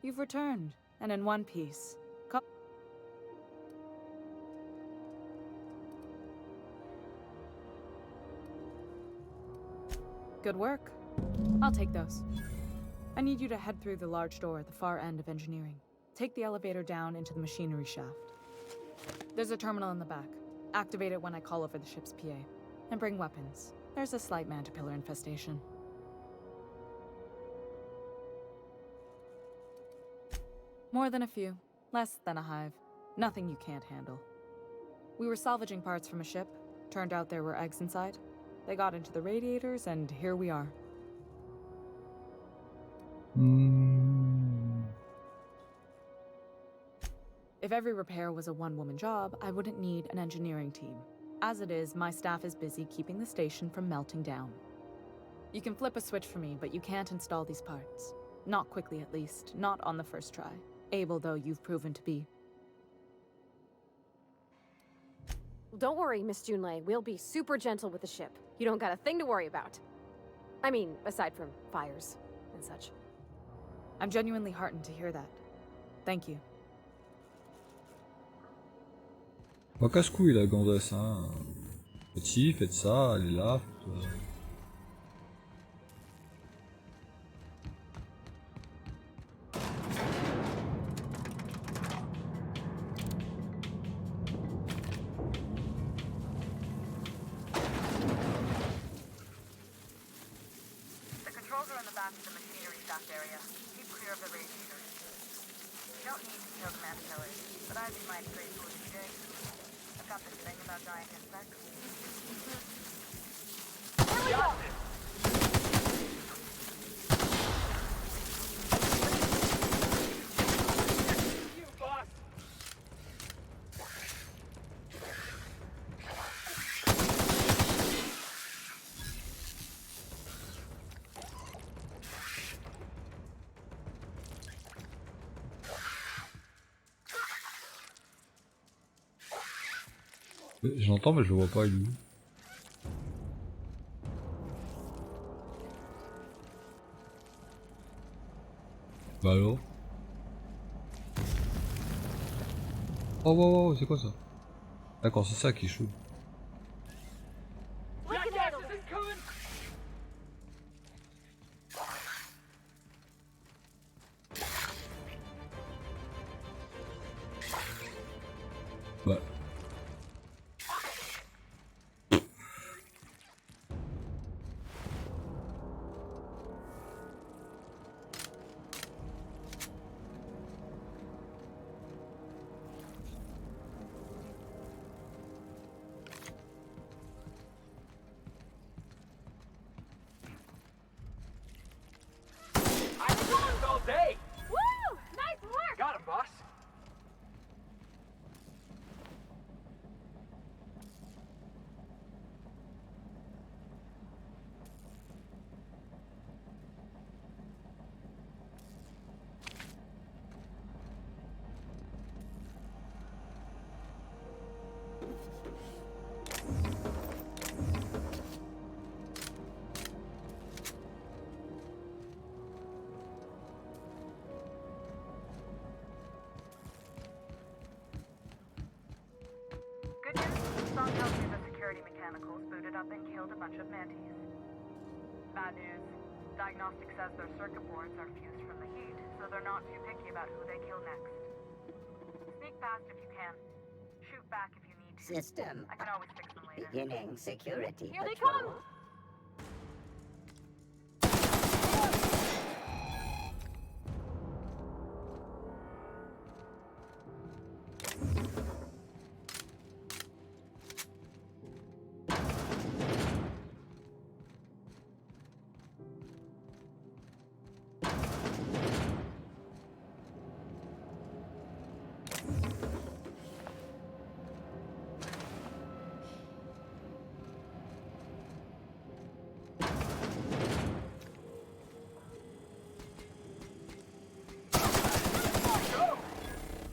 You've returned, and in one piece. Good work. I'll take those. I need you to head through the large door at the far end of engineering. Take the elevator down into the machinery shaft. There's a terminal in the back. Activate it when I call over the ship's PA. And bring weapons. There's a slight mantipillar infestation. More than a few. Less than a hive. Nothing you can't handle. We were salvaging parts from a ship. Turned out there were eggs inside. They got into the radiators, and here we are. If every repair was a one-woman job, I wouldn't need an engineering team. As it is, my staff is busy keeping the station from melting down. You can flip a switch for me, but you can't install these parts. Not quickly, at least. Not on the first try. Able though you've proven to be. Don't worry, Miss Junlei. We'll be super gentle with the ship. You don't got a thing to worry about. I mean, aside from fires and such. I'm genuinely heartened to hear that. Thank you. Pas casse-couille la gonzesse, hein. Faites ci, faites ça, elle est là. The controls are in the back of the machinery shaft area. Keep clear of the radiators. You don't need to kill the mantipillars, but I'd be mighty grateful if you did. I've got this thing about giant insects. Here we go! You boss! Je l'entends mais je le vois pas, il est où? Bah alors? Oh wow, wow, c'est quoi ça? D'accord, c'est ça qui est chaud. Stay! Woo! Nice work! Got him, boss. Good news, Song tells me the security mechanicals booted up and killed a bunch of mantis. Bad news, diagnostic says their circuit boards are fused from the heat, so they're not too picky about who they kill next. Sneak past if you can. Shoot back if you need to. System. I can always fix them later. Beginning security Here they patrol. come!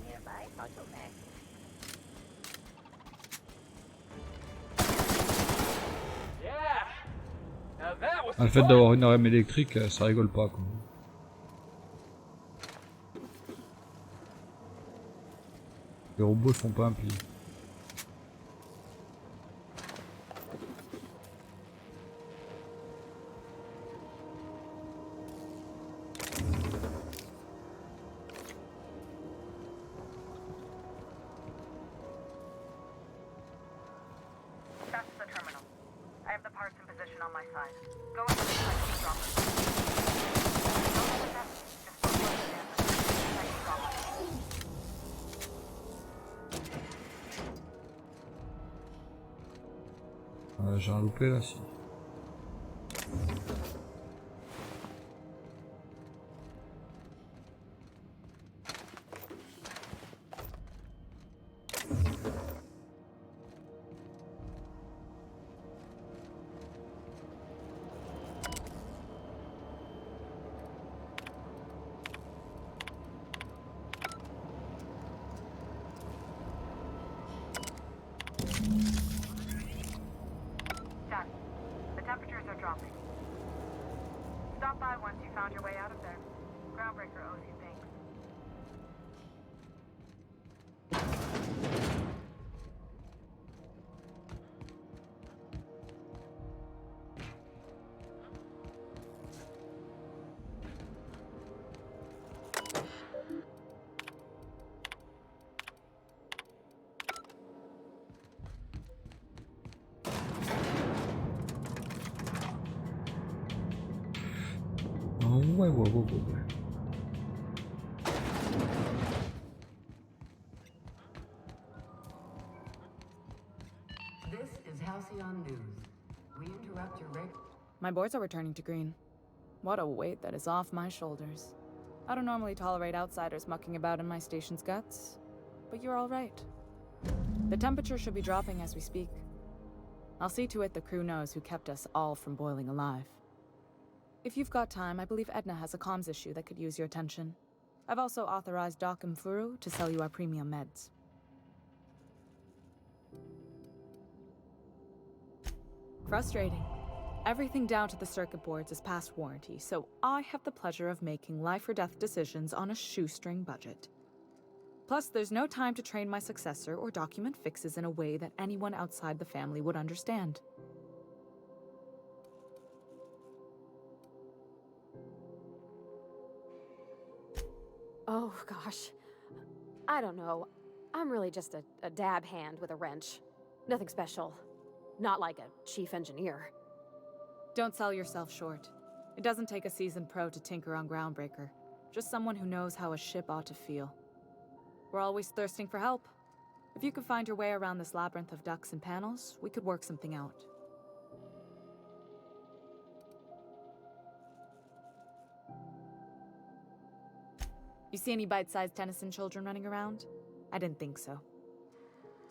Nearby bottleneck. Yeah! Now that was Le fait d'avoir une arme électrique, ça rigole pas quoi. Les robots sont pas un pli. That's the terminal. I have the parts in position on my side. Go into the second dropper. Don't open that. Just follow the second dropper. J'ai un loupé là si. Done. The temperatures are dropping. Stop by once you found your way out of there. Groundbreaker owes you thanks. Ouais. This is Halcyon News. We interrupt your My boards are returning to green. What a weight that is off my shoulders. I don't normally tolerate outsiders mucking about in my station's guts, but you're all right. The temperature should be dropping as we speak. I'll see to it the crew knows who kept us all from boiling alive. If you've got time, I believe Edna has a comms issue that could use your attention. I've also authorized Doc and Furu to sell you our premium meds. Frustrating. Everything down to the circuit boards is past warranty, so I have the pleasure of making life or death decisions on a shoestring budget. Plus, there's no time to train my successor or document fixes in a way that anyone outside the family would understand. Oh, gosh. I don't know. I'm really just a dab hand with a wrench. Nothing special. Not like a chief engineer. Don't sell yourself short. It doesn't take a seasoned pro to tinker on Groundbreaker. Just someone who knows how a ship ought to feel. We're always thirsting for help. If you could find your way around this labyrinth of ducts and panels, we could work something out. You see any bite-sized Tennyson children running around? I didn't think so.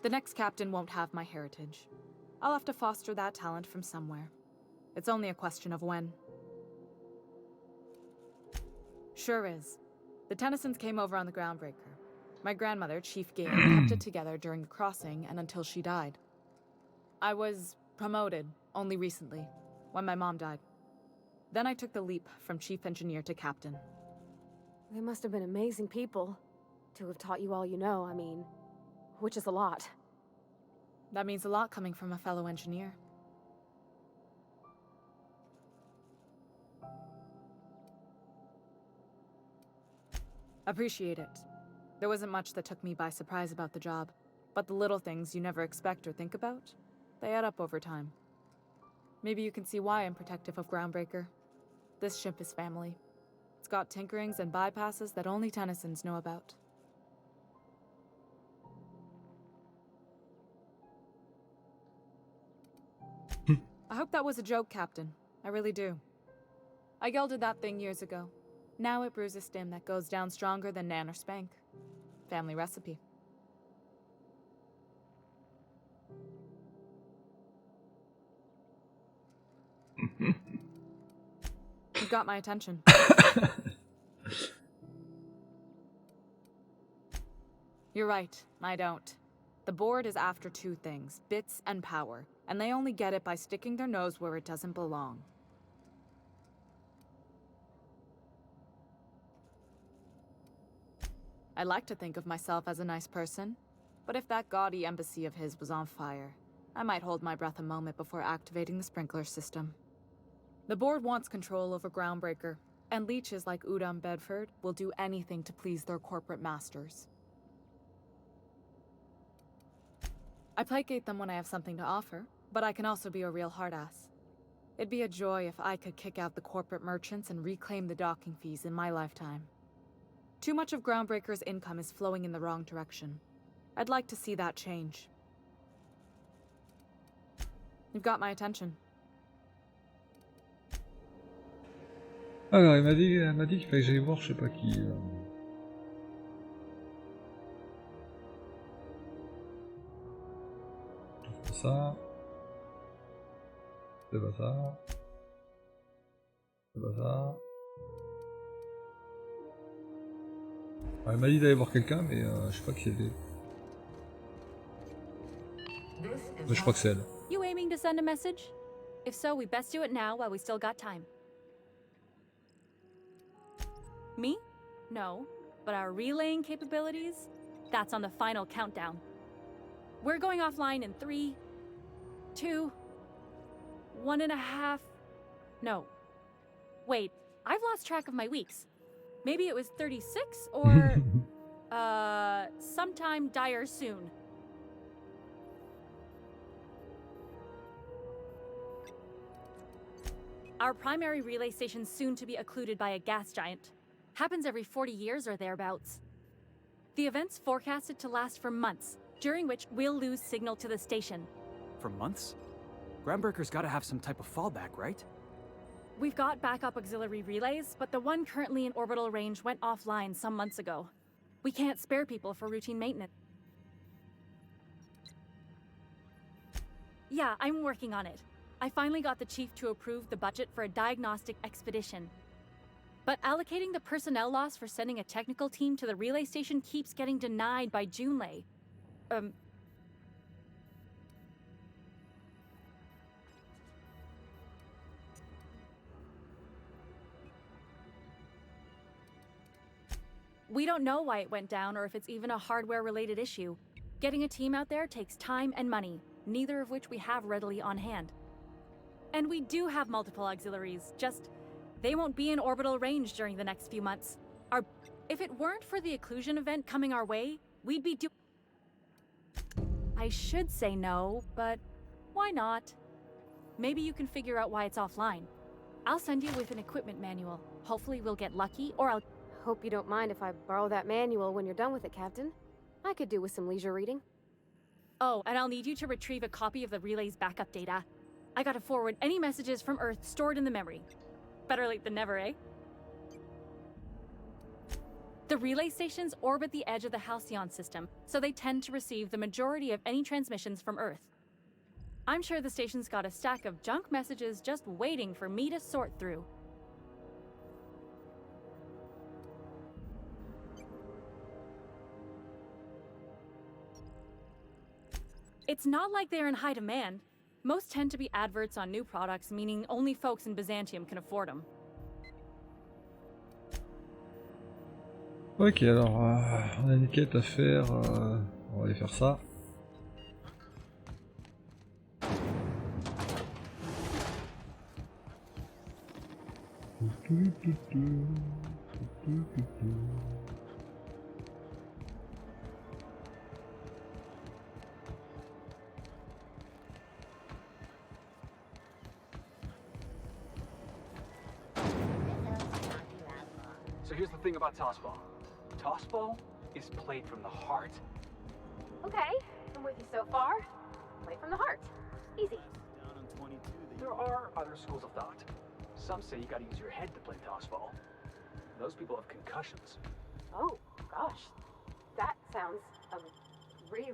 The next captain won't have my heritage. I'll have to foster that talent from somewhere. It's only a question of when. Sure is. The Tennysons came over on the Groundbreaker. My grandmother, Chief Game, kept it together during the crossing and until she died. I was promoted only recently, when my mom died. Then I took the leap from chief engineer to captain. They must have been amazing people to have taught you all you know, I mean, which is a lot. That means a lot coming from a fellow engineer. Appreciate it. There wasn't much that took me by surprise about the job, but the little things you never expect or think about, they add up over time. Maybe you can see why I'm protective of Groundbreaker. This ship is family. It's got tinkerings and bypasses that only Tennysons know about. I hope that was a joke, Captain. I really do. I gelded that thing years ago. Now it brews a stim that goes down stronger than Nan or Spank. Family recipe. You got my attention. You're right, I don't. The board is after two things, bits and power, and they only get it by sticking their nose where it doesn't belong. I like to think of myself as a nice person, but if that gaudy embassy of his was on fire, I might hold my breath a moment before activating the sprinkler system. The board wants control over Groundbreaker, and leeches like Udom Bedford will do anything to please their corporate masters. I placate them when I have something to offer, but I can also be a real hard-ass. It'd be a joy if I could kick out the corporate merchants and reclaim the docking fees in my lifetime. Too much of Groundbreaker's income is flowing in the wrong direction. I'd like to see that change. You've got my attention. Alors, elle m'a dit qu'il fallait que j'aille voir, je sais pas qui. C'est ça. C'est pas ça. C'est pas ça. Elle m'a dit d'aller voir quelqu'un, mais je sais pas qui c'était. Mais je crois que c'est elle. You aiming to send a message? If so, we best do it now while we still got time. Me? No. But our relaying capabilities? That's on the final countdown. We're going offline in 3, 2, 1.5... No. Wait, I've lost track of my weeks. Maybe it was 36 or... sometime dire soon. Our primary relay station's soon to be occluded by a gas giant. Happens every 40 years or thereabouts. The event's forecasted to last for months, during which we'll lose signal to the station. For months? Groundbreaker's gotta have some type of fallback, right? We've got backup auxiliary relays, but the one currently in orbital range went offline some months ago. We can't spare people for routine maintenance. Yeah, I'm working on it. I finally got the chief to approve the budget for a diagnostic expedition. But allocating the personnel loss for sending a technical team to the relay station keeps getting denied by Junlei. We don't know why it went down or if it's even a hardware-related issue. Getting a team out there takes time and money, neither of which we have readily on hand. And we do have multiple auxiliaries, just they won't be in orbital range during the next few months. If it weren't for the occlusion event coming our way, we'd be I should say no, but why not? Maybe you can figure out why it's offline. I'll send you with an equipment manual. Hopefully we'll get lucky, or I'll... Hope you don't mind if I borrow that manual when you're done with it, Captain. I could do with some leisure reading. Oh, and I'll need you to retrieve a copy of the relay's backup data. I gotta forward any messages from Earth stored in the memory. Better late than never, eh? The relay stations orbit the edge of the Halcyon system, so they tend to receive the majority of any transmissions from Earth. I'm sure the station's got a stack of junk messages just waiting for me to sort through. It's not like they're in high demand. Most tend to be adverts on new products, meaning only folks in Byzantium can afford them. Ok, alors on a une quête à faire, on va aller faire ça. So here's the thing about tossball. Tossball is played from the heart. Okay, I'm with you so far. Play from the heart. Easy. Down on 22. There are other schools of thought. Some say you gotta use your head to play tossball. Those people have concussions. Oh, gosh. That sounds, really...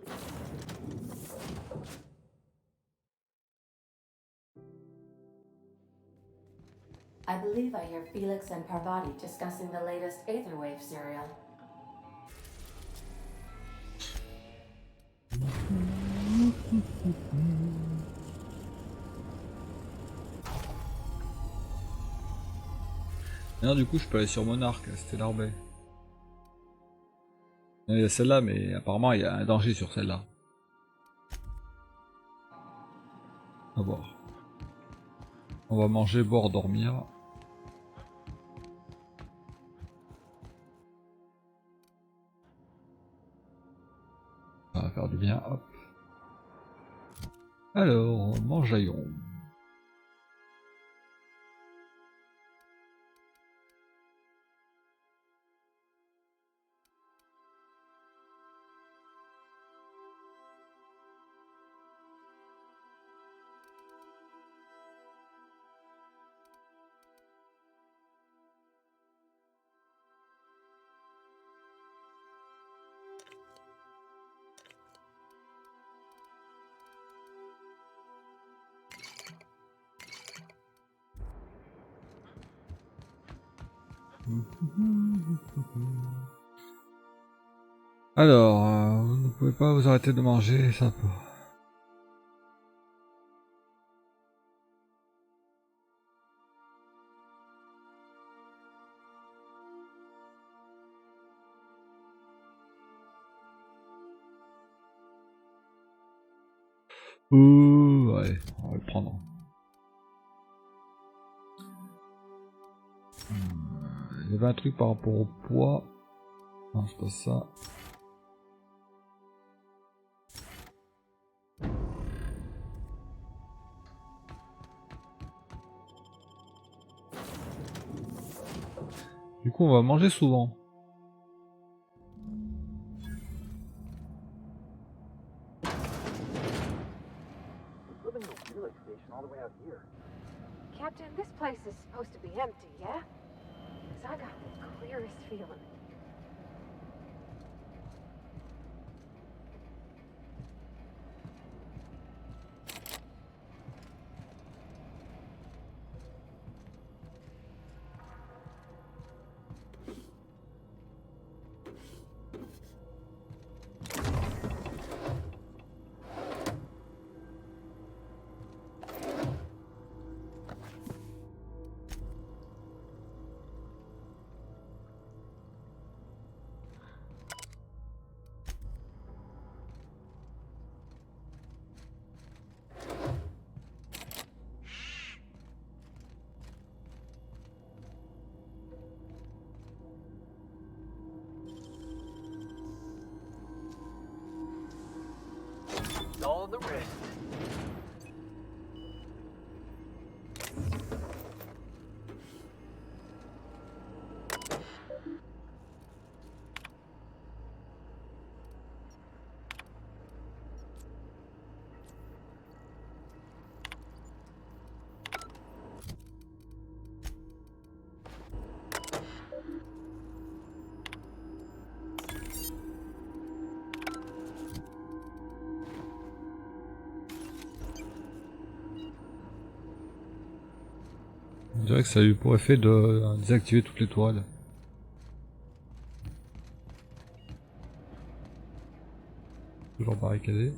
I believe I hear Felix and Parvati discussing the latest Aetherwave serial. Alors du coup je peux aller sur Monarque, c'était l'arbet. Il y a celle-là, mais apparemment il y a un danger sur celle-là. À voir. On va manger, boire, dormir. Ça va faire du bien, hop. Alors, mangeaillons. Alors, vous ne pouvez pas vous arrêter de manger, ça peut. Ouh, allez, on va le prendre. Il y avait un truc par rapport au poids. Non, c'est pas ça. Du coup, on va manger souvent. Captain, this place is supposed to be empty, yeah? Because I got the clearest feeling. All the rest. dirait que ça a eu pour effet de désactiver toutes les tourelles. Toujours barricadé.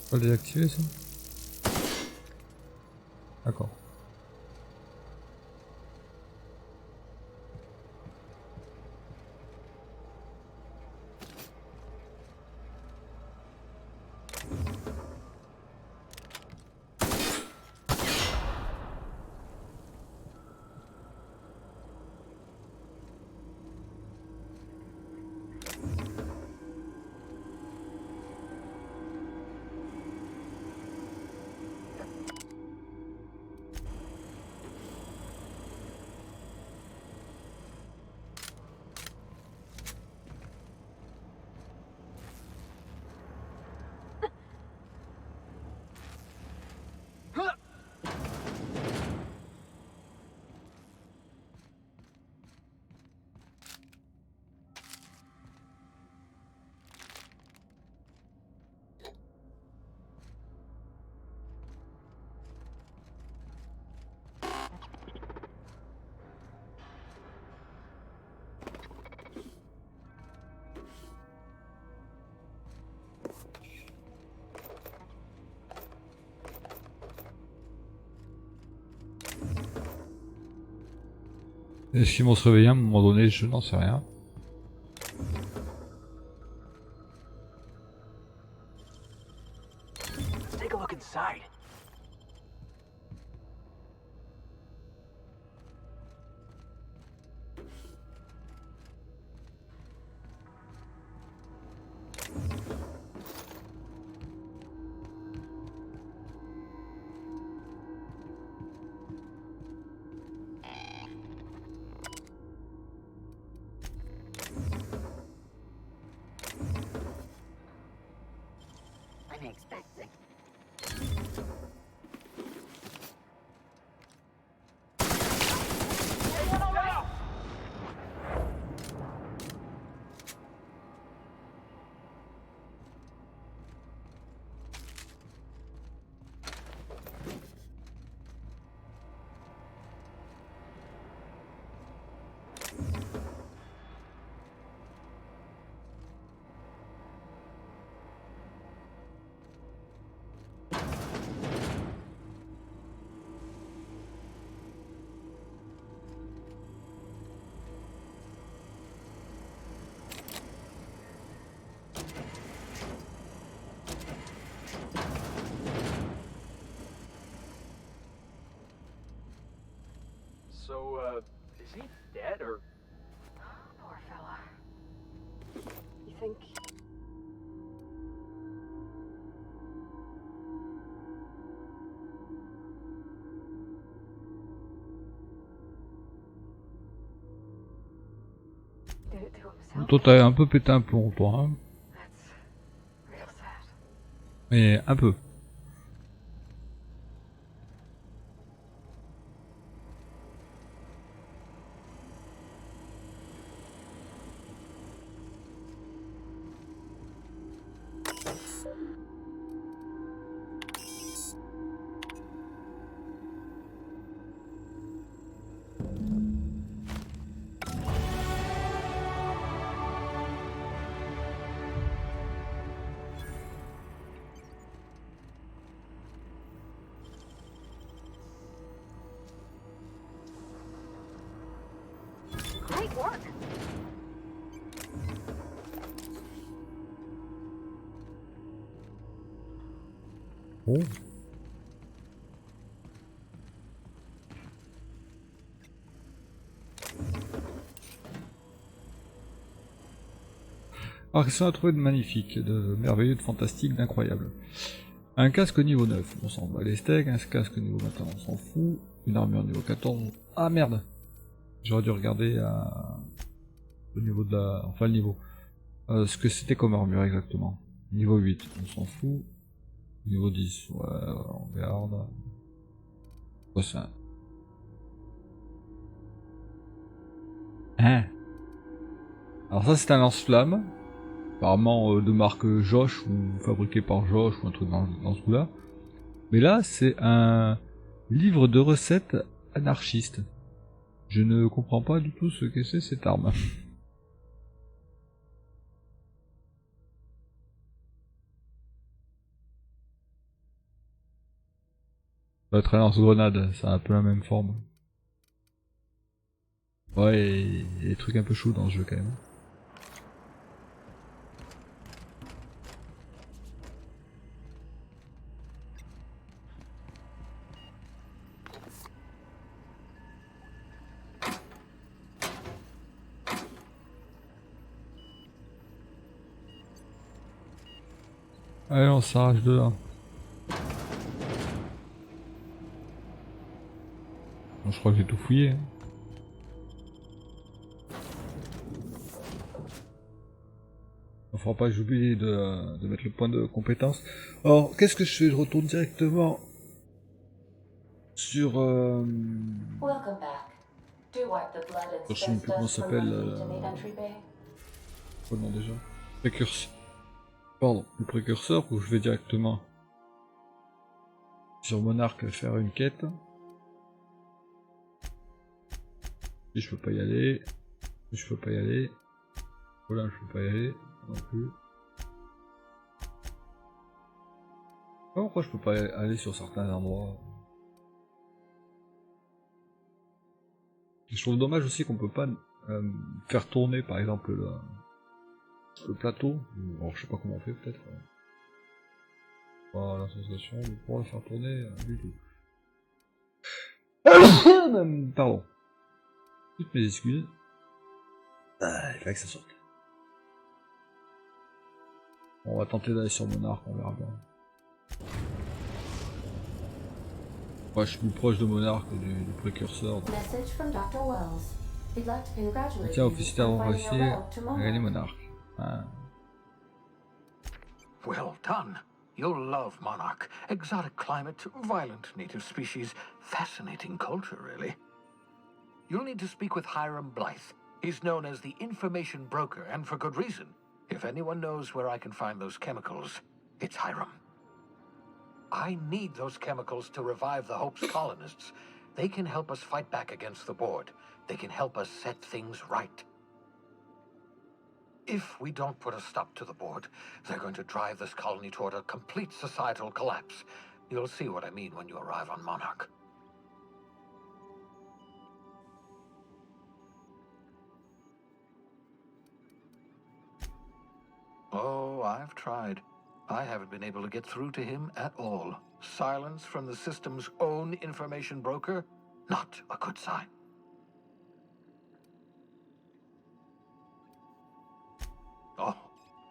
Pas désactiver ça? D'accord. Est-ce qu'ils vont se réveiller à un moment donné? Je n'en sais rien. Let's take a look inside. Unexpected. So, is he dead or? Poor fella. You think? Did it to himself? Toi t'as un peu pété un plomb toi hein. That's real sad. Mais un peu. Great work. Oh. Alors qu'est-ce qu'on a trouvé de magnifique, de merveilleux, de fantastique, d'incroyable? Un casque niveau 9, on s'en bat les steaks, un casque niveau 21, on s'en fout, une armure niveau 14, ah merde! J'aurais dû regarder au niveau de la... enfin le niveau. Ce que c'était comme armure exactement. Niveau 8, on s'en fout. Niveau 10, ouais, on regarde. Quoi ça? Hein? Alors ça c'est un lance-flamme. Apparemment de marque Josh ou fabriqué par Josh ou un truc dans ce goût-là. Mais là c'est un livre de recettes anarchiste. Je ne comprends pas du tout ce que c'est cette arme. Ça va être un lance-grenade, ça a un peu la même forme. Ouais, il y a des trucs un peu chauds dans le jeu quand même. Allez, on s'arrache de là. Bon, je crois que j'ai tout fouillé. Hein. Il ne faudra pas que j'oublie de mettre le point de compétence. Alors, qu'est-ce que je fais? Je retourne directement sur... Welcome back. Do wipe the blood and je sais même space plus comment dust ça from s'appelle. my feet in the entry bay. Quoi le nom déjà? Précurseur. Pardon, le précurseur où je vais directement sur Monarque faire une quête. Et je peux pas y aller. Et je peux pas y aller. Voilà, je peux pas y aller non plus. Pourquoi je peux pas aller sur certains endroits? Je trouve dommage aussi qu'on peut pas faire tourner par exemple le plateau. Alors je sais pas comment on fait peut-être. Pas la sensation de pouvoir le faire tourner du tout. Pardon. Toutes mes excuses. Il fallait que ça sorte. On va tenter d'aller sur Monarque, on verra bien. Ouais, je suis plus proche de Monarque que du précurseur. Message from Dr. Wells. He'd like to congratulate Tiens, you officier on d'avoir finding réussi a route to à Monarch. gagner Monarque. Ah. Well done. You'll love Monarch. Exotic climate, violent native species, fascinating culture, really. You'll need to speak with Hiram Blythe. He's known as the information broker, and for good reason. If anyone knows where I can find those chemicals, it's Hiram. I need those chemicals to revive the Hope's colonists. They can help us fight back against the Board. They can help us set things right. If we don't put a stop to the Board, they're going to drive this colony toward a complete societal collapse. You'll see what I mean when you arrive on Monarch. Oh, I've tried. I haven't been able to get through to him at all. Silence from the system's own information broker? Not a good sign. Oh,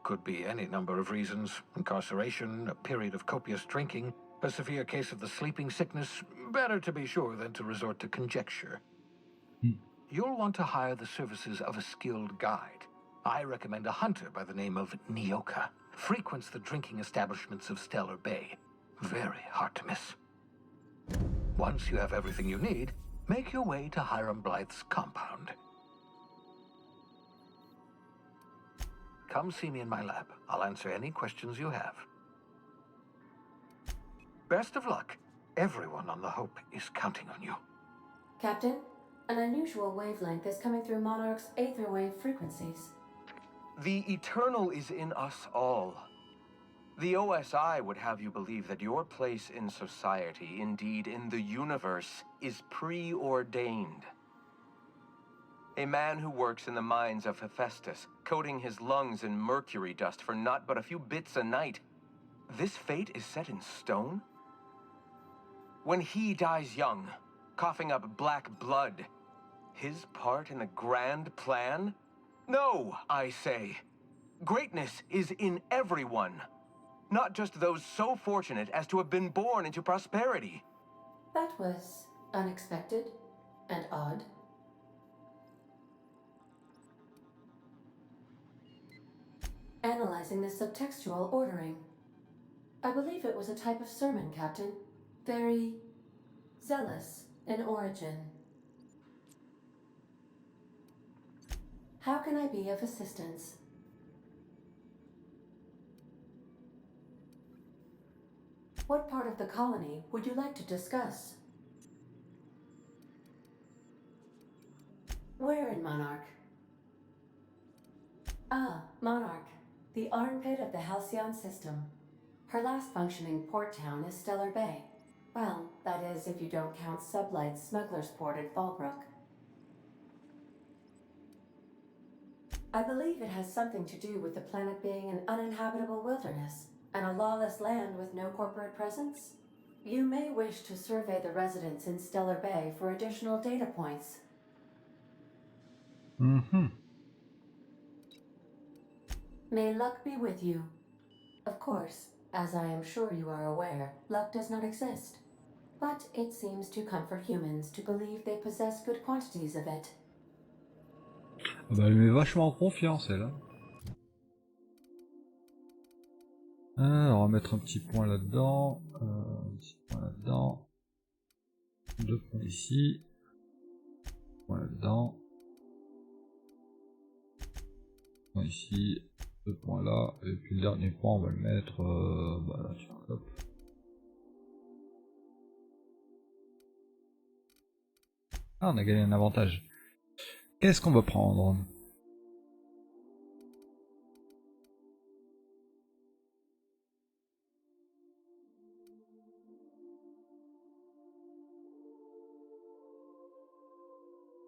could be any number of reasons. Incarceration, a period of copious drinking, a severe case of the sleeping sickness. Better to be sure than to resort to conjecture. You'll want to hire the services of a skilled guide. I recommend a hunter by the name of Nyoka. Frequents the drinking establishments of Stellar Bay. Very hard to miss. Once you have everything you need, make your way to Hiram Blythe's compound. Come see me in my lab. I'll answer any questions you have. Best of luck. Everyone on the Hope is counting on you. Captain, an unusual wavelength is coming through Monarch's aether wave frequencies. The eternal is in us all. The OSI would have you believe that your place in society, indeed in the universe, is preordained. A man who works in the mines of Hephaestus, coating his lungs in mercury dust for not but a few bits a night. This fate is set in stone? When he dies young, coughing up black blood, his part in the grand plan? No, I say. Greatness is in everyone. Not just those so fortunate as to have been born into prosperity. That was unexpected and odd. Analyzing the subtextual ordering. I believe it was a type of sermon, Captain. Very zealous in origin. How can I be of assistance? What part of the colony would you like to discuss? Where in Monarque? Ah, Monarque. The armpit of the Halcyon system. Her last functioning port town is Stellar Bay. Well, that is if you don't count Sublight's Smuggler's Port at Fallbrook. I believe it has something to do with the planet being an uninhabitable wilderness and a lawless land with no corporate presence. You may wish to survey the residents in Stellar Bay for additional data points. Mhm. May luck be with you. Of course, as I am sure you are aware, luck does not exist. But it seems to comfort humans to believe they possess good quantities of it. Ah bah, elle met vachement en confiance, elle. Hein. Ah, on va mettre un petit point là-dedans. Un petit point là-dedans. 2 points ici. Point là-dedans. Point ici. 2 points là. Et puis le dernier point, on va le mettre bah là, tiens, hop. Ah, on a gagné un avantage. Qu'est-ce qu'on va prendre?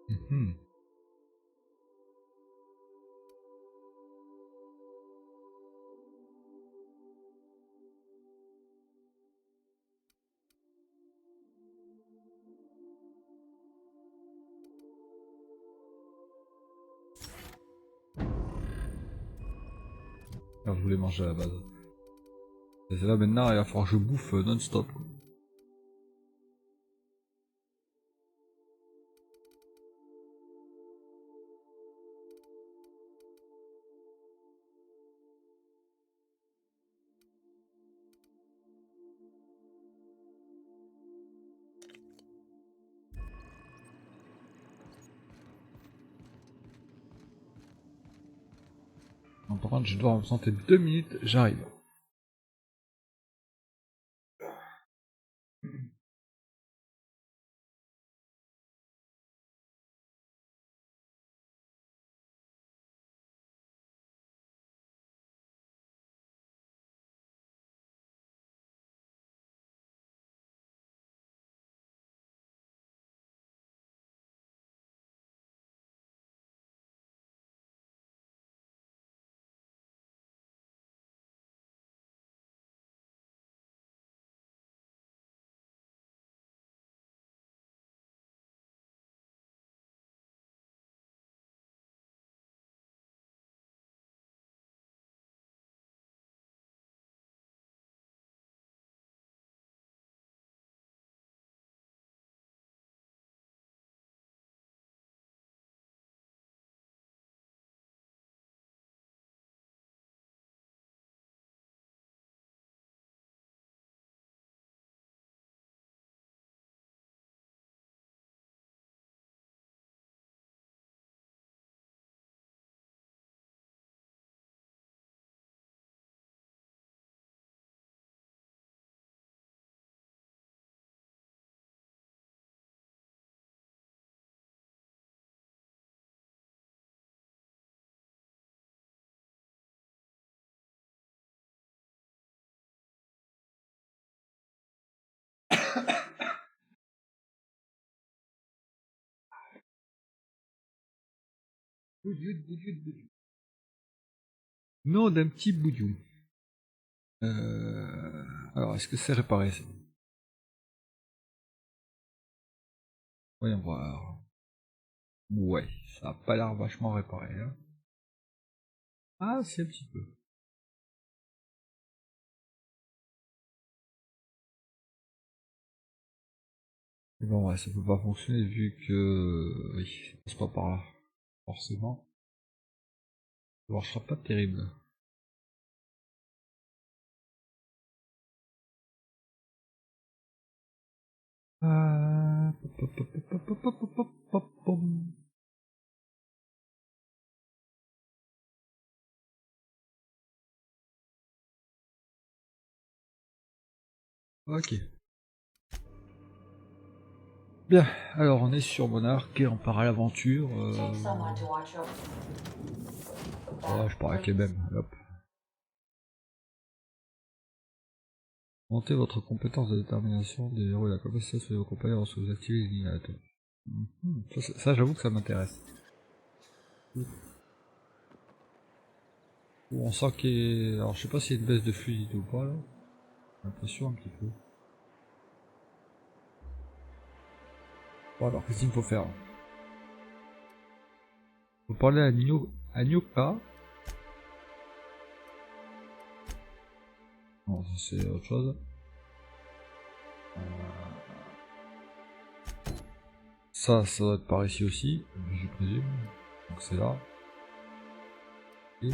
Mhm. Ah, je voulais manger à la base. Et là maintenant, il va falloir que je bouffe non-stop. Par contre, je dois absenter 2 minutes, j'arrive. Non, d'un petit bouillon. Alors, est-ce que c'est réparé ça? Voyons voir. Ouais, ça a pas l'air vachement réparé. Hein. Ah, c'est un petit peu. Mais bon, ouais, ça peut pas fonctionner vu que... Oui, ça passe pas par là. Forcément. Ça marchera pas terrible. Ok. Bien, alors on est sur Monarque et on part à l'aventure. Je pars avec les mêmes, hop. Montez votre compétence de détermination des héros et la capacité de vos compagnons lorsque vous activez les lignes aléatoires. Ça j'avoue que ça m'intéresse. On sent qu'il y a... Alors je sais pas s'il y a une baisse de fluidité ou pas là. J'ai l'impression un petit peu. Bon alors qu'est-ce qu'il faut faire? Faut parler à Nyoka. Non, ça c'est autre chose. Ça doit être par ici aussi, je présume. Donc c'est là. Et...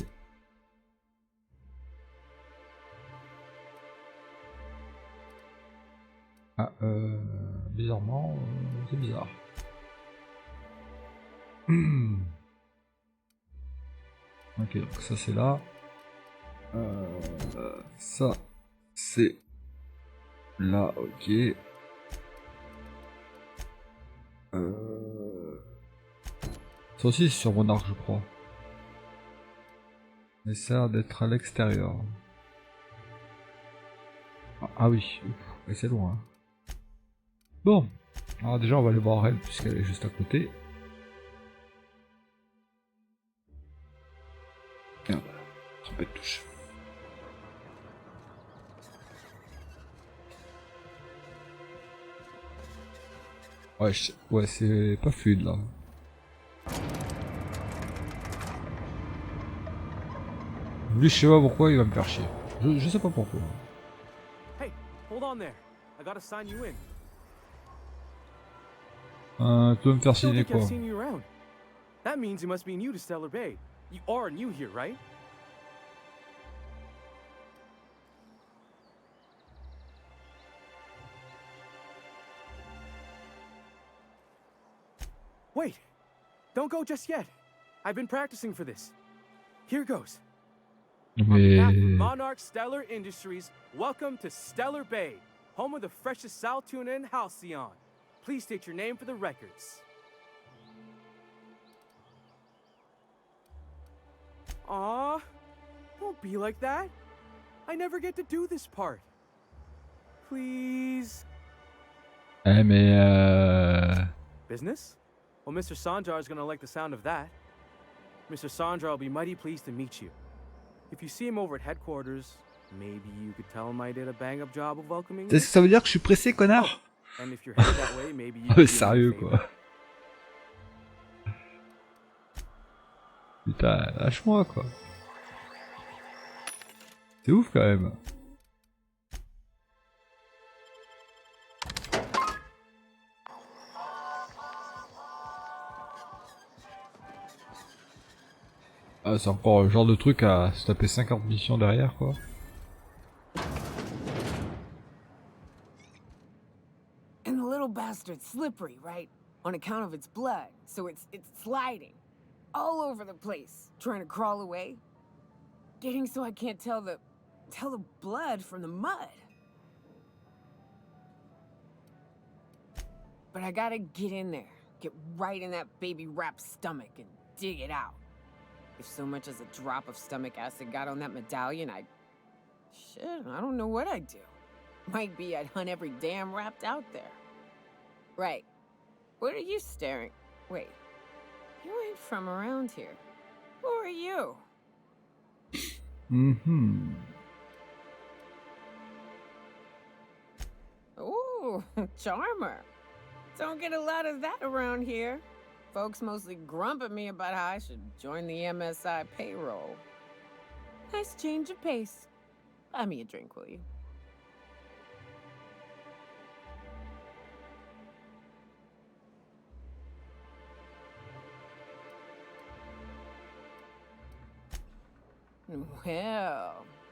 Ah, bizarrement, c'est bizarre. Ok, donc ça c'est là. Ça c'est là, ok. Ça aussi c'est sur Monarque, je crois. Mais ça a l'air d'être à l'extérieur. Ah oui, et c'est loin. Bon, alors déjà on va aller voir elle puisqu'elle est juste à côté. Merde, trompé de touche. Ouais, ouais c'est pas fluide là. Lui je sais pas pourquoi il va me faire chier. Je sais pas pourquoi. Hey, hold on there. I gotta sign you in. Tu veux me faire signer quoi? That means you must be new to Stellar Bay. You are new here, right? Wait, don't go just yet. I've been practicing for this. Here goes. On behalf of Monarque Stellar Industries, welcome to Stellar Bay, home of the freshest sal tuna in Halcyon. Please state your name for the records. Aw, don't be like that. I never get to do this part. Please. Business? Well, Mr. Sanjar is gonna like the sound of that. Mr. Sanjar will be mighty pleased to meet you. If you see him over at headquarters, maybe you could tell him I did a bang-up job of welcoming you. Est-ce que ça veut dire que je suis pressé, connard? And if you're headed that way, maybe you could sérieux quoi. Putain, lâche-moi quoi. C'est ouf quand même. Ah, c'est encore le genre de truc à se taper 50 missions derrière quoi. And the little bastard's slippery, right? On account of its blood, so it's sliding all over the place, trying to crawl away. Getting so I can't tell the blood from the mud. But I gotta get in there, get right in that baby rap's stomach and dig it out. If so much as a drop of stomach acid got on that medallion, shit, I don't know what I'd do. Might be I'd hunt every damn rapt out there. Right. What are you staring? Wait. You ain't from around here. Who are you? Ooh, charmer. Don't get a lot of that around here. Folks mostly grump at me about how I should join the MSI payroll. Nice change of pace. Buy me a drink, will you?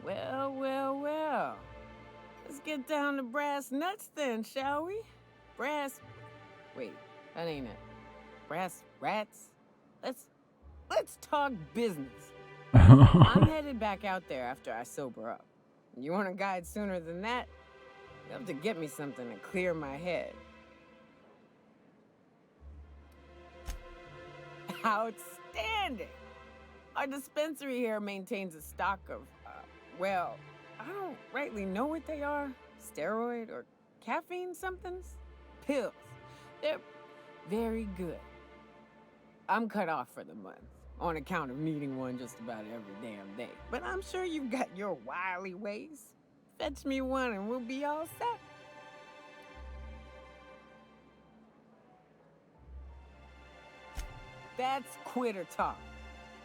Well. Let's get down to brass nuts then, shall we? Brass... Wait, that ain't it. Brass rats? Let's talk business. I'm headed back out there after I sober up. You want a guide sooner than that? You have to get me something to clear my head. Outstanding! Our dispensary here maintains a stock of, well, I don't rightly know what they are. Steroid or caffeine somethings? Pills. They're very good. I'm cut off for the month, on account of needing one just about every damn day. But I'm sure you've got your wily ways. Fetch me one and we'll be all set. That's quitter talk.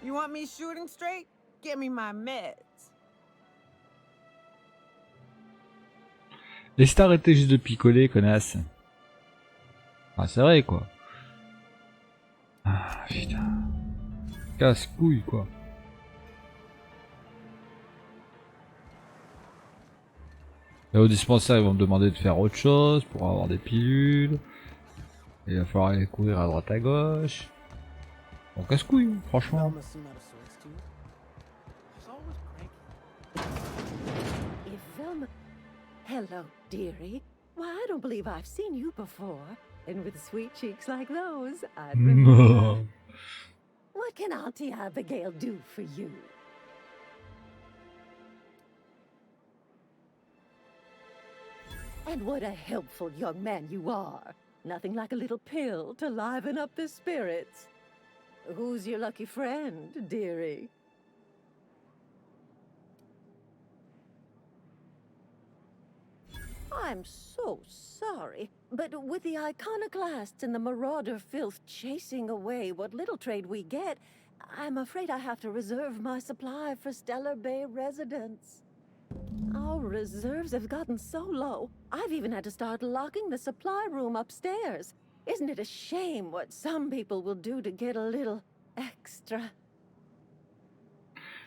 You want me shooting straight? Get me my meds. Laisse t'arrêter juste de picoler, connasse. Ah, c'est vrai, quoi. Ah, putain. Casse-couille, quoi. Là, au dispensaire, ils vont me demander de faire autre chose pour avoir des pilules. Et il va falloir aller courir à droite à gauche. Bon, casse-couille, franchement. Hello, dearie. Why, I don't believe I've seen you before. And with sweet cheeks like those, I'd remember. What can Auntie Abigail do for you? And what a helpful young man you are. Nothing like a little pill to liven up the spirits. Who's your lucky friend, dearie? I'm so sorry, but with the iconoclasts and the marauder filth chasing away what little trade we get, I'm afraid I have to reserve my supply for Stellar Bay residents. Our reserves have gotten so low, I've even had to start locking the supply room upstairs. Isn't it a shame what some people will do to get a little extra?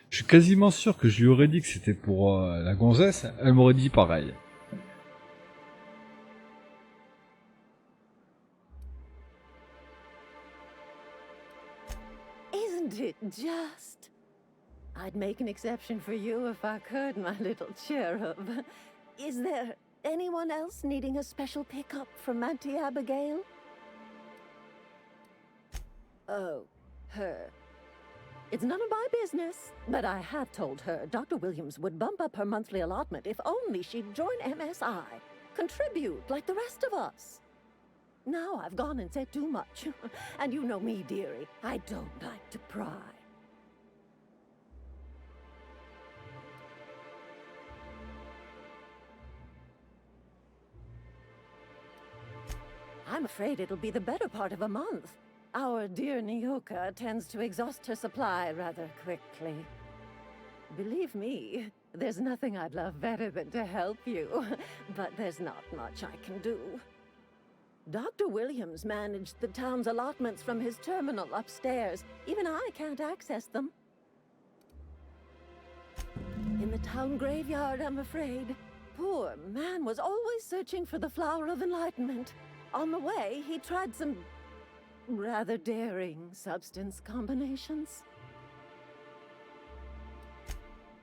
Je suis quasiment sûr que je lui aurais dit que c'était pour la gonzesse, elle m'aurait dit pareil. Isn't it just? I'd make an exception for you if I could, my little cherub. Is there anyone else needing a special pickup from Auntie Abigail? Oh, her. It's none of my business, but I have told her Dr. Williams would bump up her monthly allotment if only she'd join MSI. Contribute like the rest of us. Now I've gone and said too much. And you know me, dearie. I don't like to pry. I'm afraid it'll be the better part of a month. Our dear Nyoka tends to exhaust her supply rather quickly. Believe me, there's nothing I'd love better than to help you, but there's not much I can do. Dr. Williams managed the town's allotments from his terminal upstairs. Even I can't access them. In the town graveyard, I'm afraid. Poor man was always searching for the Flower of Enlightenment. On the way, he tried some rather daring substance combinations.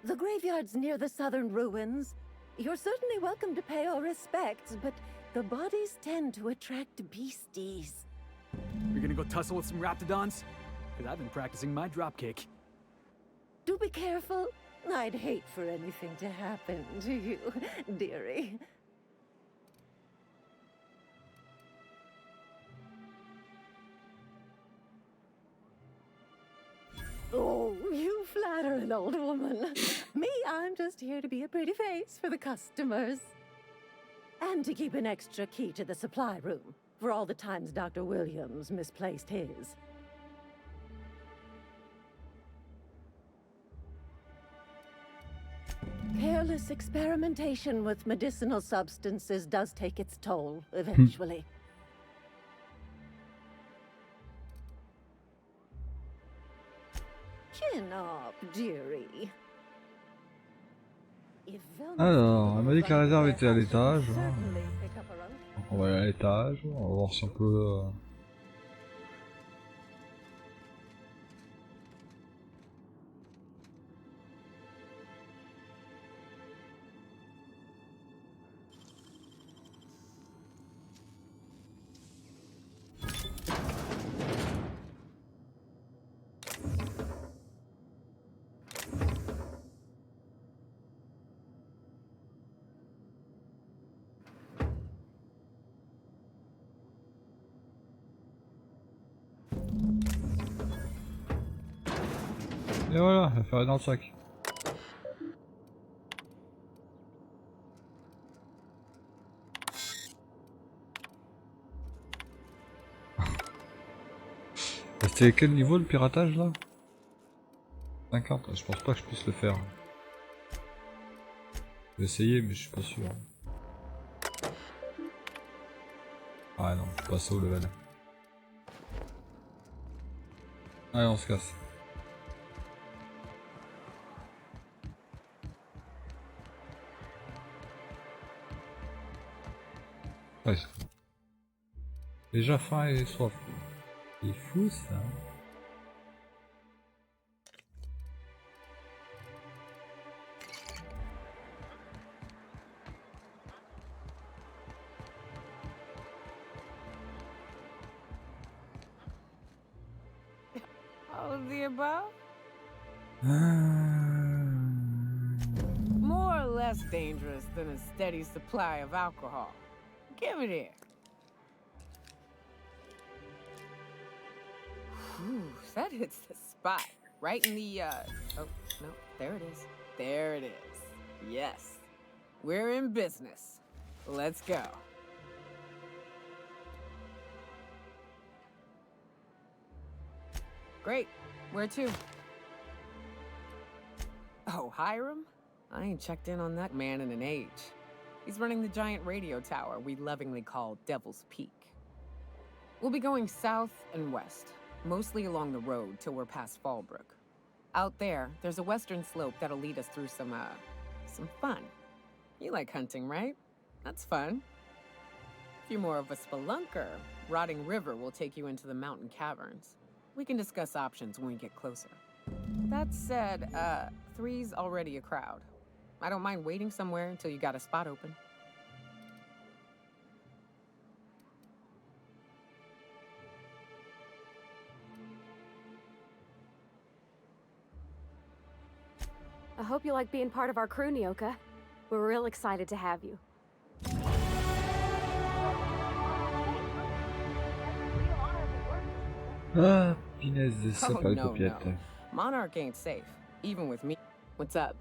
The graveyard's near the southern ruins. You're certainly welcome to pay our respects, but the bodies tend to attract beasties. You're gonna go tussle with some raptidons? Because I've been practicing my dropkick. Do be careful. I'd hate for anything to happen to you, dearie. Oh, you flatter an old woman. Me, I'm just here to be a pretty face for the customers. And to keep an extra key to the supply room, for all the times Dr. Williams misplaced his. Careless experimentation with medicinal substances does take its toll, eventually. Chin up, dearie. Alors, elle m'a dit que la réserve était à l'étage. On va aller à l'étage, on va voir si on peut... Et voilà, l'affaire est dans le sac. C'était quel niveau le piratage là? 50, je pense pas que je puisse le faire. Je vais essayer mais je suis pas sûr. Ah non, je suis passé au level. Allez, on se casse. Ouais. Déjà faim et soif. C'est fou ça. All of the above? More or less dangerous than a steady supply of alcohol. Give it here. Whew, that hits the spot. Right in the, oh, no, there it is. There it is. Yes. We're in business. Let's go. Great. Where to? Oh, Hiram? I ain't checked in on that man in an age. He's running the giant radio tower we lovingly call Devil's Peak. We'll be going south and west, mostly along the road till we're past Fallbrook. Out there, there's a western slope that'll lead us through some fun. You like hunting, right? That's fun. If you're more of a spelunker, Rotting River will take you into the mountain caverns. We can discuss options when we get closer. That said, 3's already a crowd. I don't mind waiting somewhere until you got a spot open. I hope you like being part of our crew, Nyoka. We're real excited to have you. Ah, punaise, ça Oh, pas les no, paupiètes. no. Monarque ain't safe, even with me. What's up?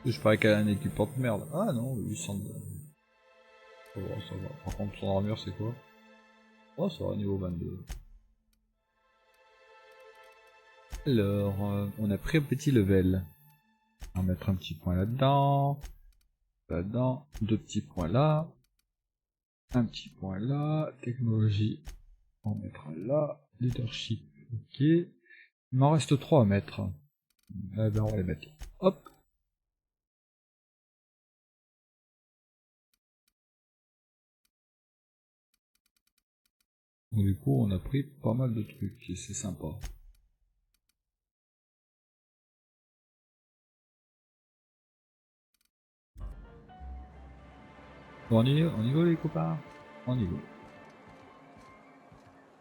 Je parie qu'elle a un équipement de merde. Ah non, 800 de... Ça va, ça va. Par contre, son armure, c'est quoi? Oh, ça va, niveau 22. Alors, on a pris un petit level. On va mettre un petit point là-dedans. Là-dedans. 2 petits points là. Un petit point là. Technologie. On mettra là. Leadership. Ok. Il m'en reste 3 à mettre. Eh ben, on va les mettre. Hop. Donc, du coup, on a pris pas mal de trucs et c'est sympa. Bon, on y va les copains. On y va.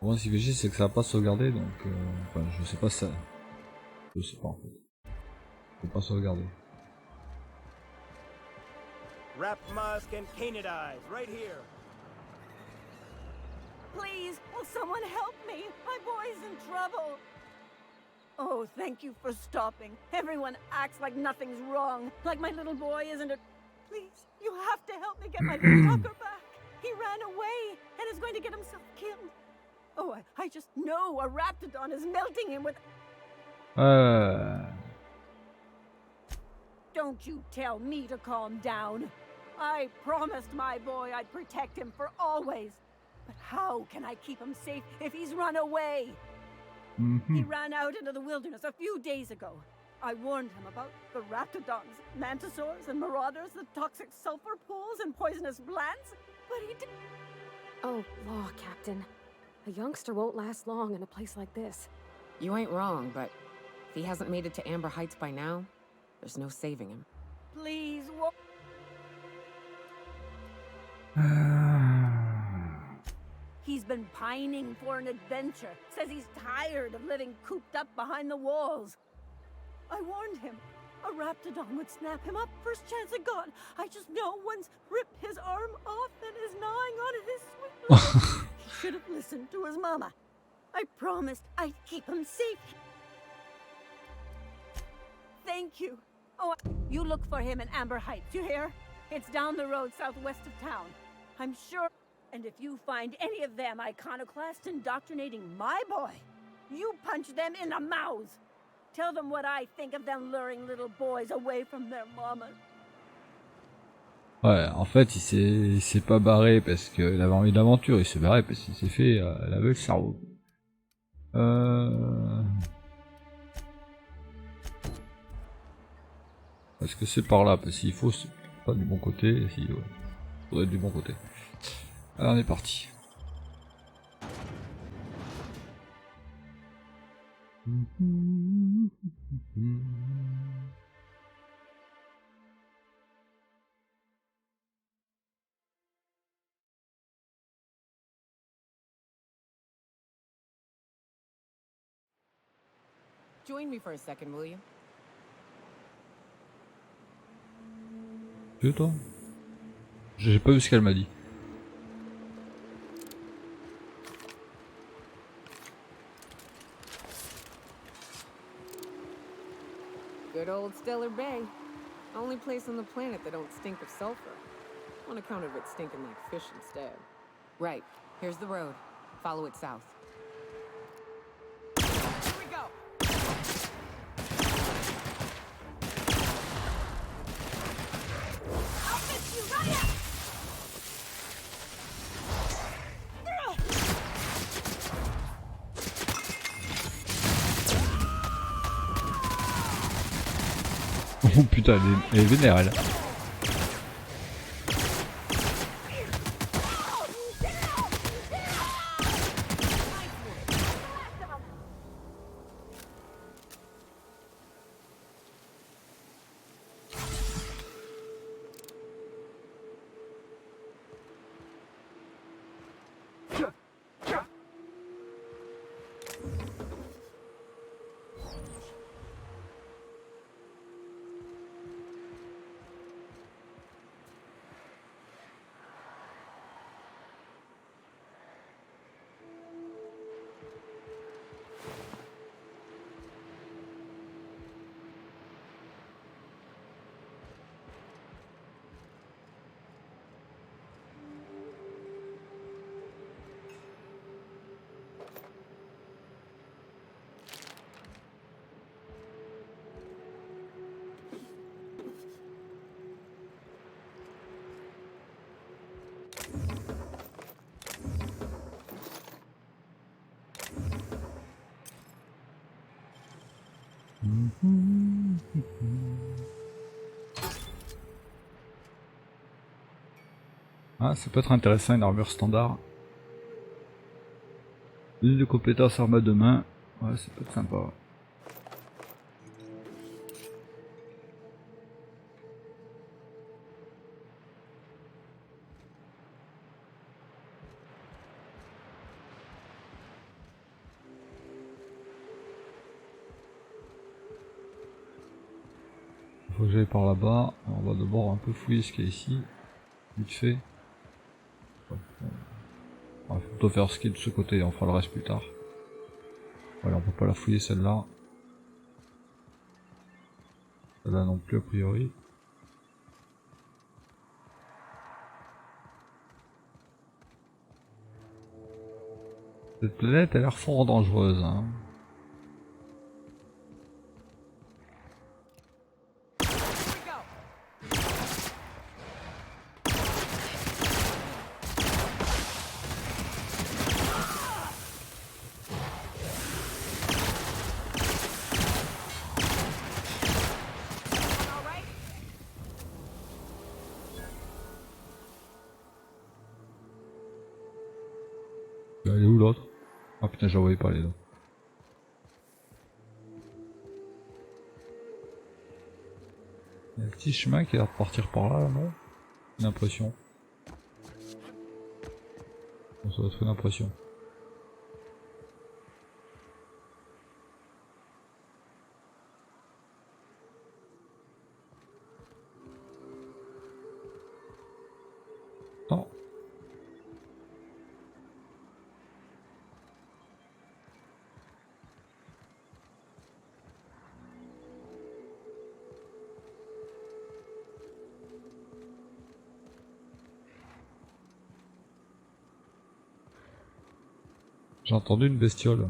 Bon, si VG c'est que ça va pas sauvegarder donc enfin, je sais pas ça. Je sais pas en fait. Je vais pas sauvegarder. Wrapped musk and canid eyes, right here. Please, will someone help me? My boy's in trouble. Oh, thank you for stopping. Everyone acts like nothing's wrong. Like my little boy isn't a... Please, you have to help me get my little Tucker back. He ran away and is going to get himself killed. Oh, I just know a raptidon is melting him with... Don't you tell me to calm down. I promised my boy I'd protect him for always. But how can I keep him safe if he's run away? He ran out into the wilderness a few days ago. I warned him about the raptidons, mantisaurs, and marauders, the toxic sulfur pools, and poisonous glands, but he didn't. Oh, law, Captain. A youngster won't last long in a place like this. You ain't wrong, but if he hasn't made it to Amber Heights by now, there's no saving him. Please, He's been pining for an adventure. Says he's tired of living cooped up behind the walls. I warned him. A raptidon would snap him up first chance it got. I just know one's ripped his arm off and is gnawing on his sweet life. He should have listened to his mama. I promised I'd keep him safe. Thank you. Oh, you look for him in Amber Heights, you hear? It's down the road southwest of town. I'm sure. And if you find any of them iconoclasts indoctrinating my boy, you punch them in the mouths. Tell them what I think of them luring little boys away from their mamas. Ouais, en fait, il s'est pas barré parce qu'il avait envie d'aventure, il s'est barré parce qu'il s'est fait laver le cerveau. Est-ce que c'est par là? Parce qu'il faut, c'est pas du bon côté, si, ouais. Faudrait être du bon côté. Alors on est parti. Join me for a second, will you? Tu veux, toi? J'ai pas vu ce qu'elle m'a dit. Good old Stellar Bay. Only place on the planet that don't stink of sulfur. On account of it stinking like fish instead. Right. Here's the road. Follow it south. Here we go! I'll fix you right up! Oh putain, elle est vénère elle. Ah, ça peut être intéressant, une armure standard. Une de compétences arme à deux mains. Ouais, ça peut être sympa. Faut que j'aille par là-bas. On va d'abord un peu fouiller ce qu'il y a ici. Vite fait. Ouais, faut plutôt faire ce qui est de ce côté, on fera le reste plus tard. Voilà, on peut pas la fouiller celle-là. Celle-là non plus a priori. Cette planète a l'air fort dangereuse, hein. Elle est où l'autre? Ah putain, je la voyais pas les deux. Il y a un petit chemin qui a l'air de partir par là, non? Une impression. Bon, ça doit être une impression. Non. J'ai entendu une bestiole.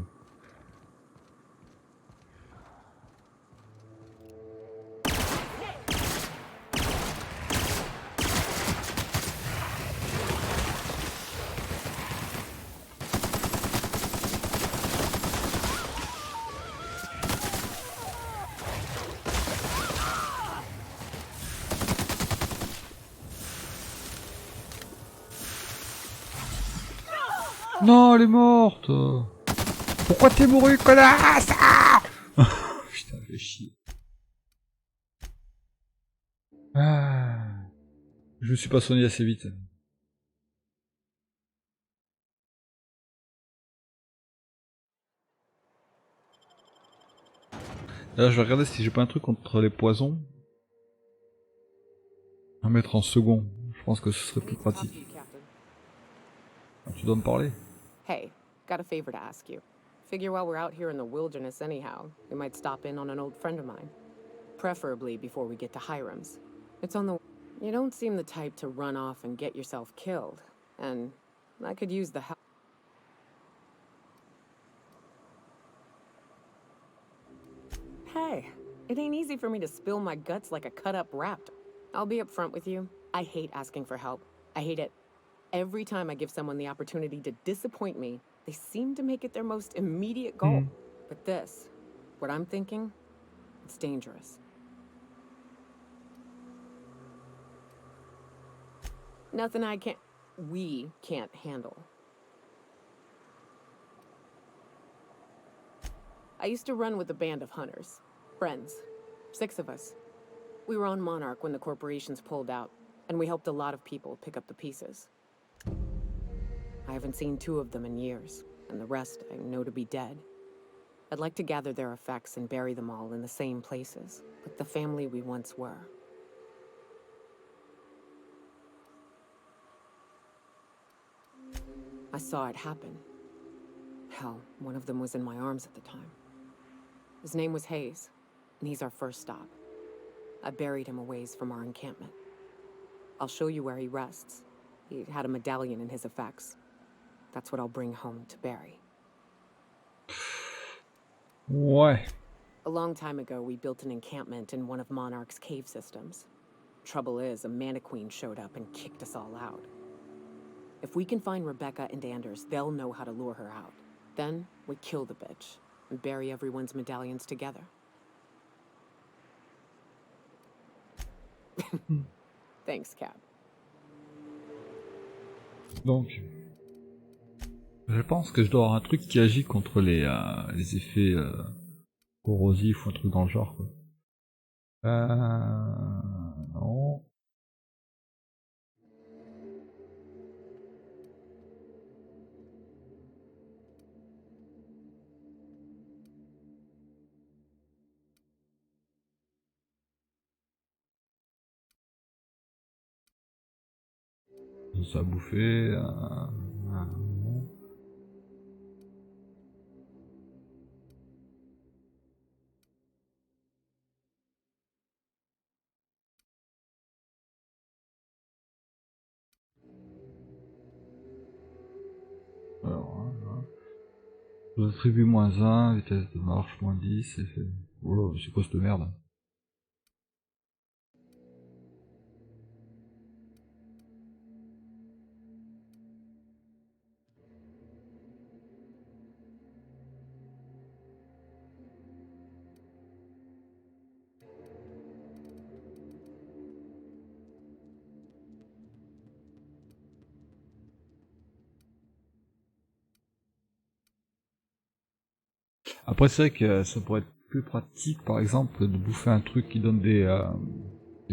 Non, elle est morte. Pourquoi t'es mouru, connasse? Putain, fais chier. Ah. Je me suis pas soigné assez vite. Là, je vais regarder si j'ai pas un truc contre les poisons. À mettre en second. Je pense que ce serait plus pratique. Ah, tu dois me parler. Hey, got a favor to ask you. Figure while we're out here in the wilderness anyhow, we might stop in on an old friend of mine. Preferably before we get to Hiram's. It's on the... You don't seem the type to run off and get yourself killed. And I could use the help. Hey, it ain't easy for me to spill my guts like a cut-up raptor. I'll be upfront with you. I hate asking for help. I hate it. Every time I give someone the opportunity to disappoint me, they seem to make it their most immediate goal. But this, what I'm thinking, it's dangerous. Nothing we can't handle. I used to run with a band of hunters. Friends. 6 of us. We were on Monarque when the corporations pulled out, and we helped a lot of people pick up the pieces. I haven't seen 2 of them in years, and the rest I know to be dead. I'd like to gather their effects and bury them all in the same places, like the family we once were. I saw it happen. Hell, one of them was in my arms at the time. His name was Hayes, and he's our first stop. I buried him a ways from our encampment. I'll show you where he rests. He had a medallion in his effects. That's what I'll bring home to Barry. Ouais. A long time ago, we built an encampment in one of Monarch's cave systems. Trouble is, a Mantiqueen showed up and kicked us all out. If we can find Rebecca and Anders, they'll know how to lure her out. Then, we kill the bitch and bury everyone's medallions together. Thanks, Cap. Donc, je pense que je dois avoir un truc qui agit contre les effets corrosifs ou un truc dans le genre, quoi. Non. Ça a bouffé. Non. Alors, je attribue -1, vitesse de marche -10, effet. Oh là, c'est quoi cette merde? Après, c'est vrai que ça pourrait être plus pratique, par exemple, de bouffer un truc qui donne des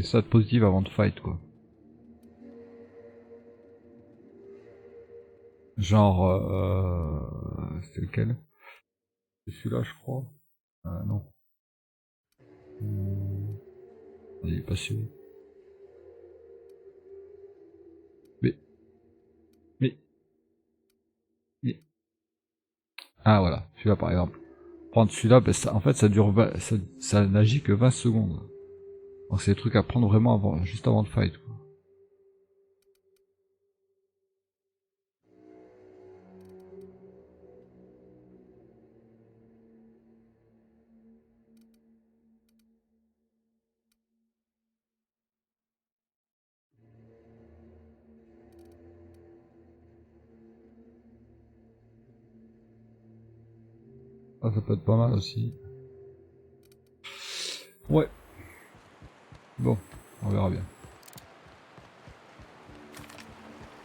stats positives avant de fight, quoi. Genre, c'était lequel? C'est celui-là, je crois. Non. Il est passé où? Mais... Ah, voilà. Celui-là, par exemple. Prendre celui-là, ben, ça, en fait, ça dure ça n'agit que 20 secondes. Donc c'est des trucs à prendre vraiment avant, juste avant de fight, quoi. Ah, ça peut être pas mal aussi. Ouais. Bon, on verra bien.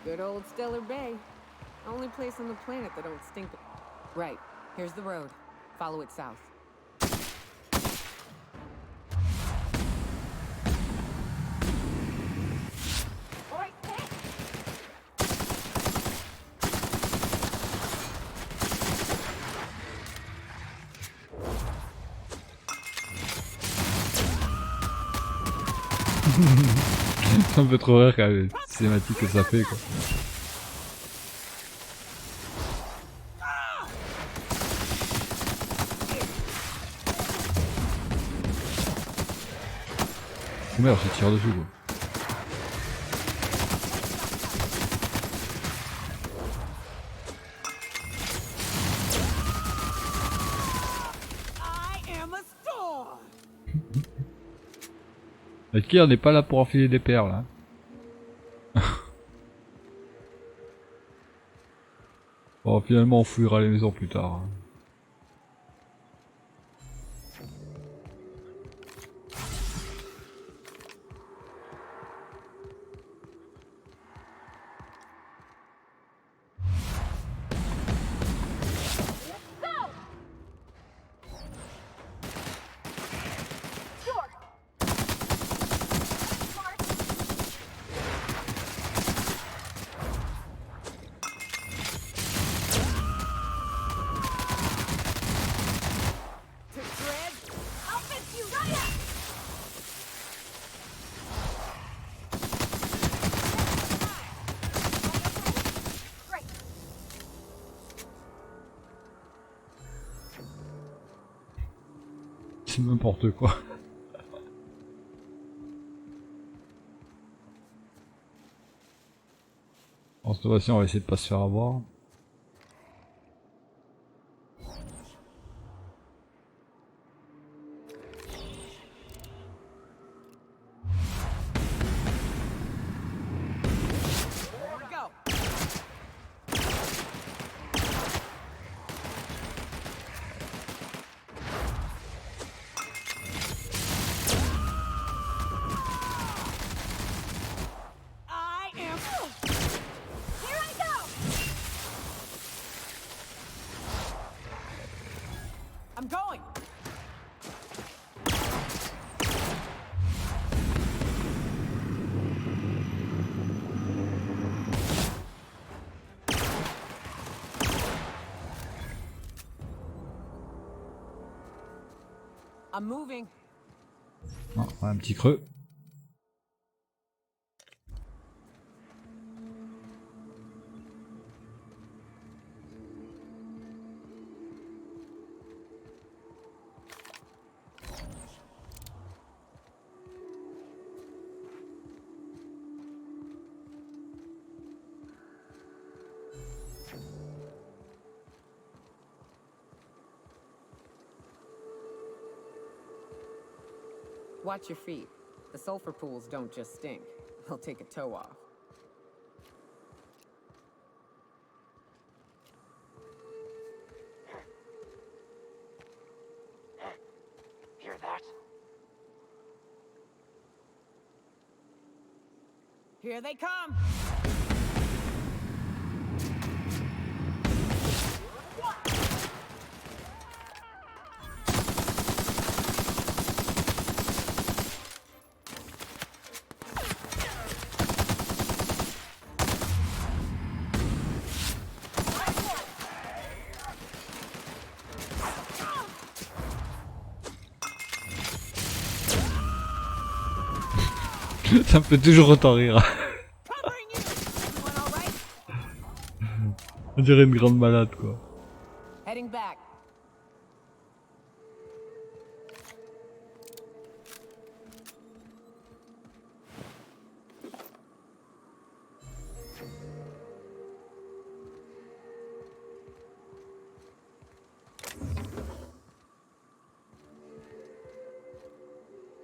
Good old Stellar Bay. Only place on the planet that don't stink. Right. Here's the road. Follow it south. Ça me fait trop rire quand même, la cinématique que ça fait, quoi. Oh merde, je tire dessus, quoi. Ok, on n'est pas là pour enfiler des perles, hein. Bon, finalement, on fouillera les maisons plus tard, hein. C'est n'importe quoi. En cette fois-ci, on va essayer de pas se faire avoir. I'm going. I'm moving. Non, un petit creux. Watch your feet. The sulfur pools don't just stink. They'll take a toe off. Hear that? Here they come! Ça me fait toujours autant rire. On dirait une grande malade quoi. Heading back.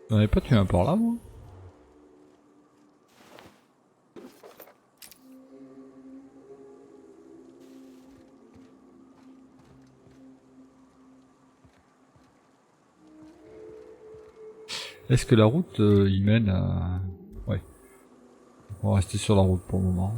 J'en avais pas tué un par là moi? Est-ce que la route y mène à... Ouais. On va rester sur la route pour le moment.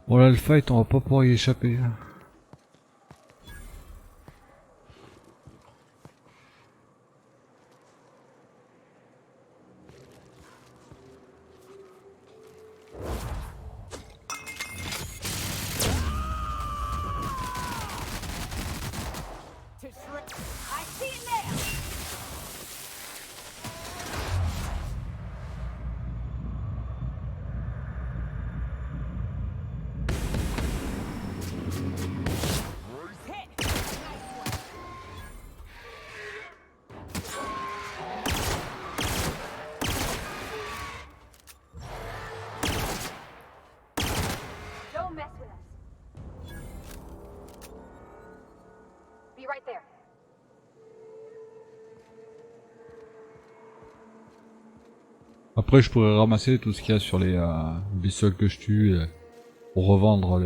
Voilà le fight, on va pas pouvoir y échapper. I see it now. Don't mess with us. Be right there. Après je pourrais ramasser tout ce qu'il y a sur les bestioles que je tue pour revendre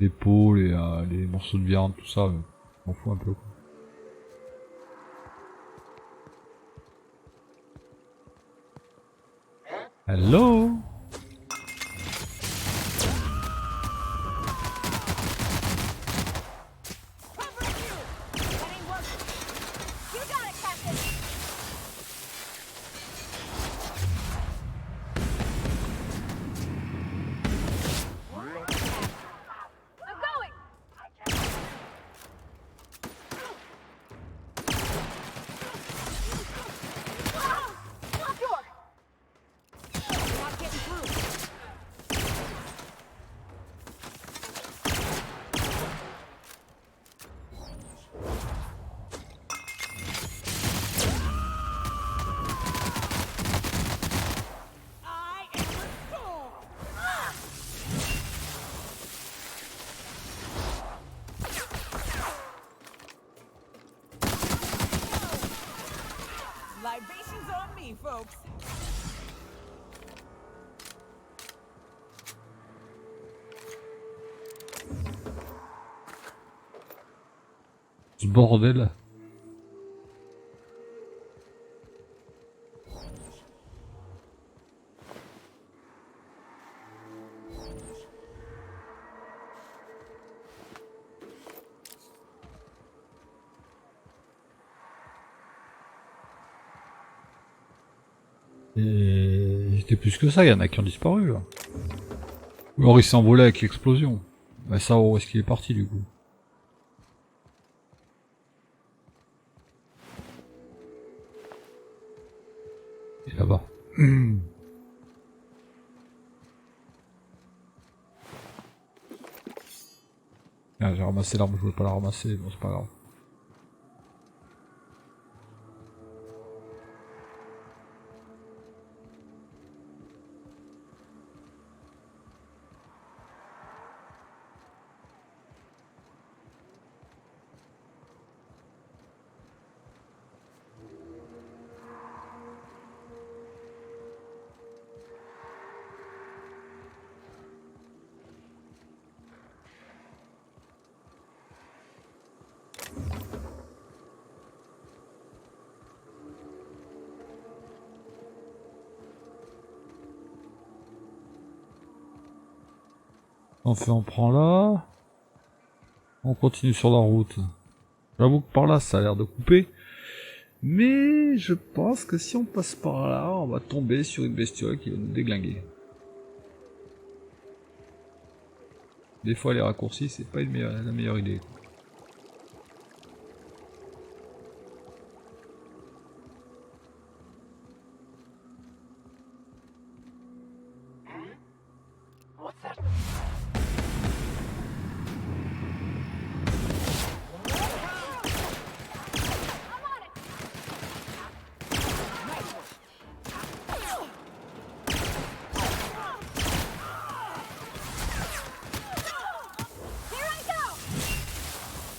les peaux, les morceaux de viande, tout ça. Je m'en fous un peu quoi. Hello? Libations on me, folks. Ce bordel. Et c'était plus que ça, il y en a qui ont disparu là. Ou alors il s'est envolé avec l'explosion. Mais ça, où est-ce qu'il est parti du coup? Et là-bas. Ah, j'ai ramassé l'arme, je voulais pas la ramasser, bon c'est pas grave. On fait, on prend là. On continue sur la route. J'avoue que par là, ça a l'air de couper. Mais je pense que si on passe par là, on va tomber sur une bestiole qui va nous déglinguer. Des fois, les raccourcis, c'est pas la meilleure idée.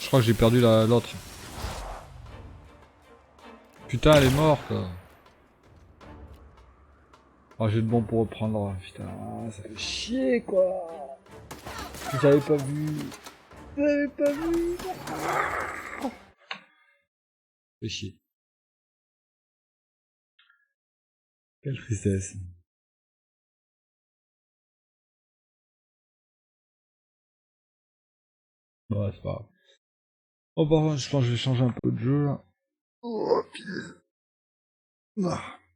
Je crois que j'ai perdu l'autre. Putain, elle est morte. Oh, j'ai de bon pour reprendre. Putain, ça fait chier quoi. J'avais pas vu. J'avais pas vu. Fait chier. Quelle tristesse. Ouais, c'est pas grave. Oh, par contre, je pense que je vais changer un peu de jeu là. Oh, putain. Ah.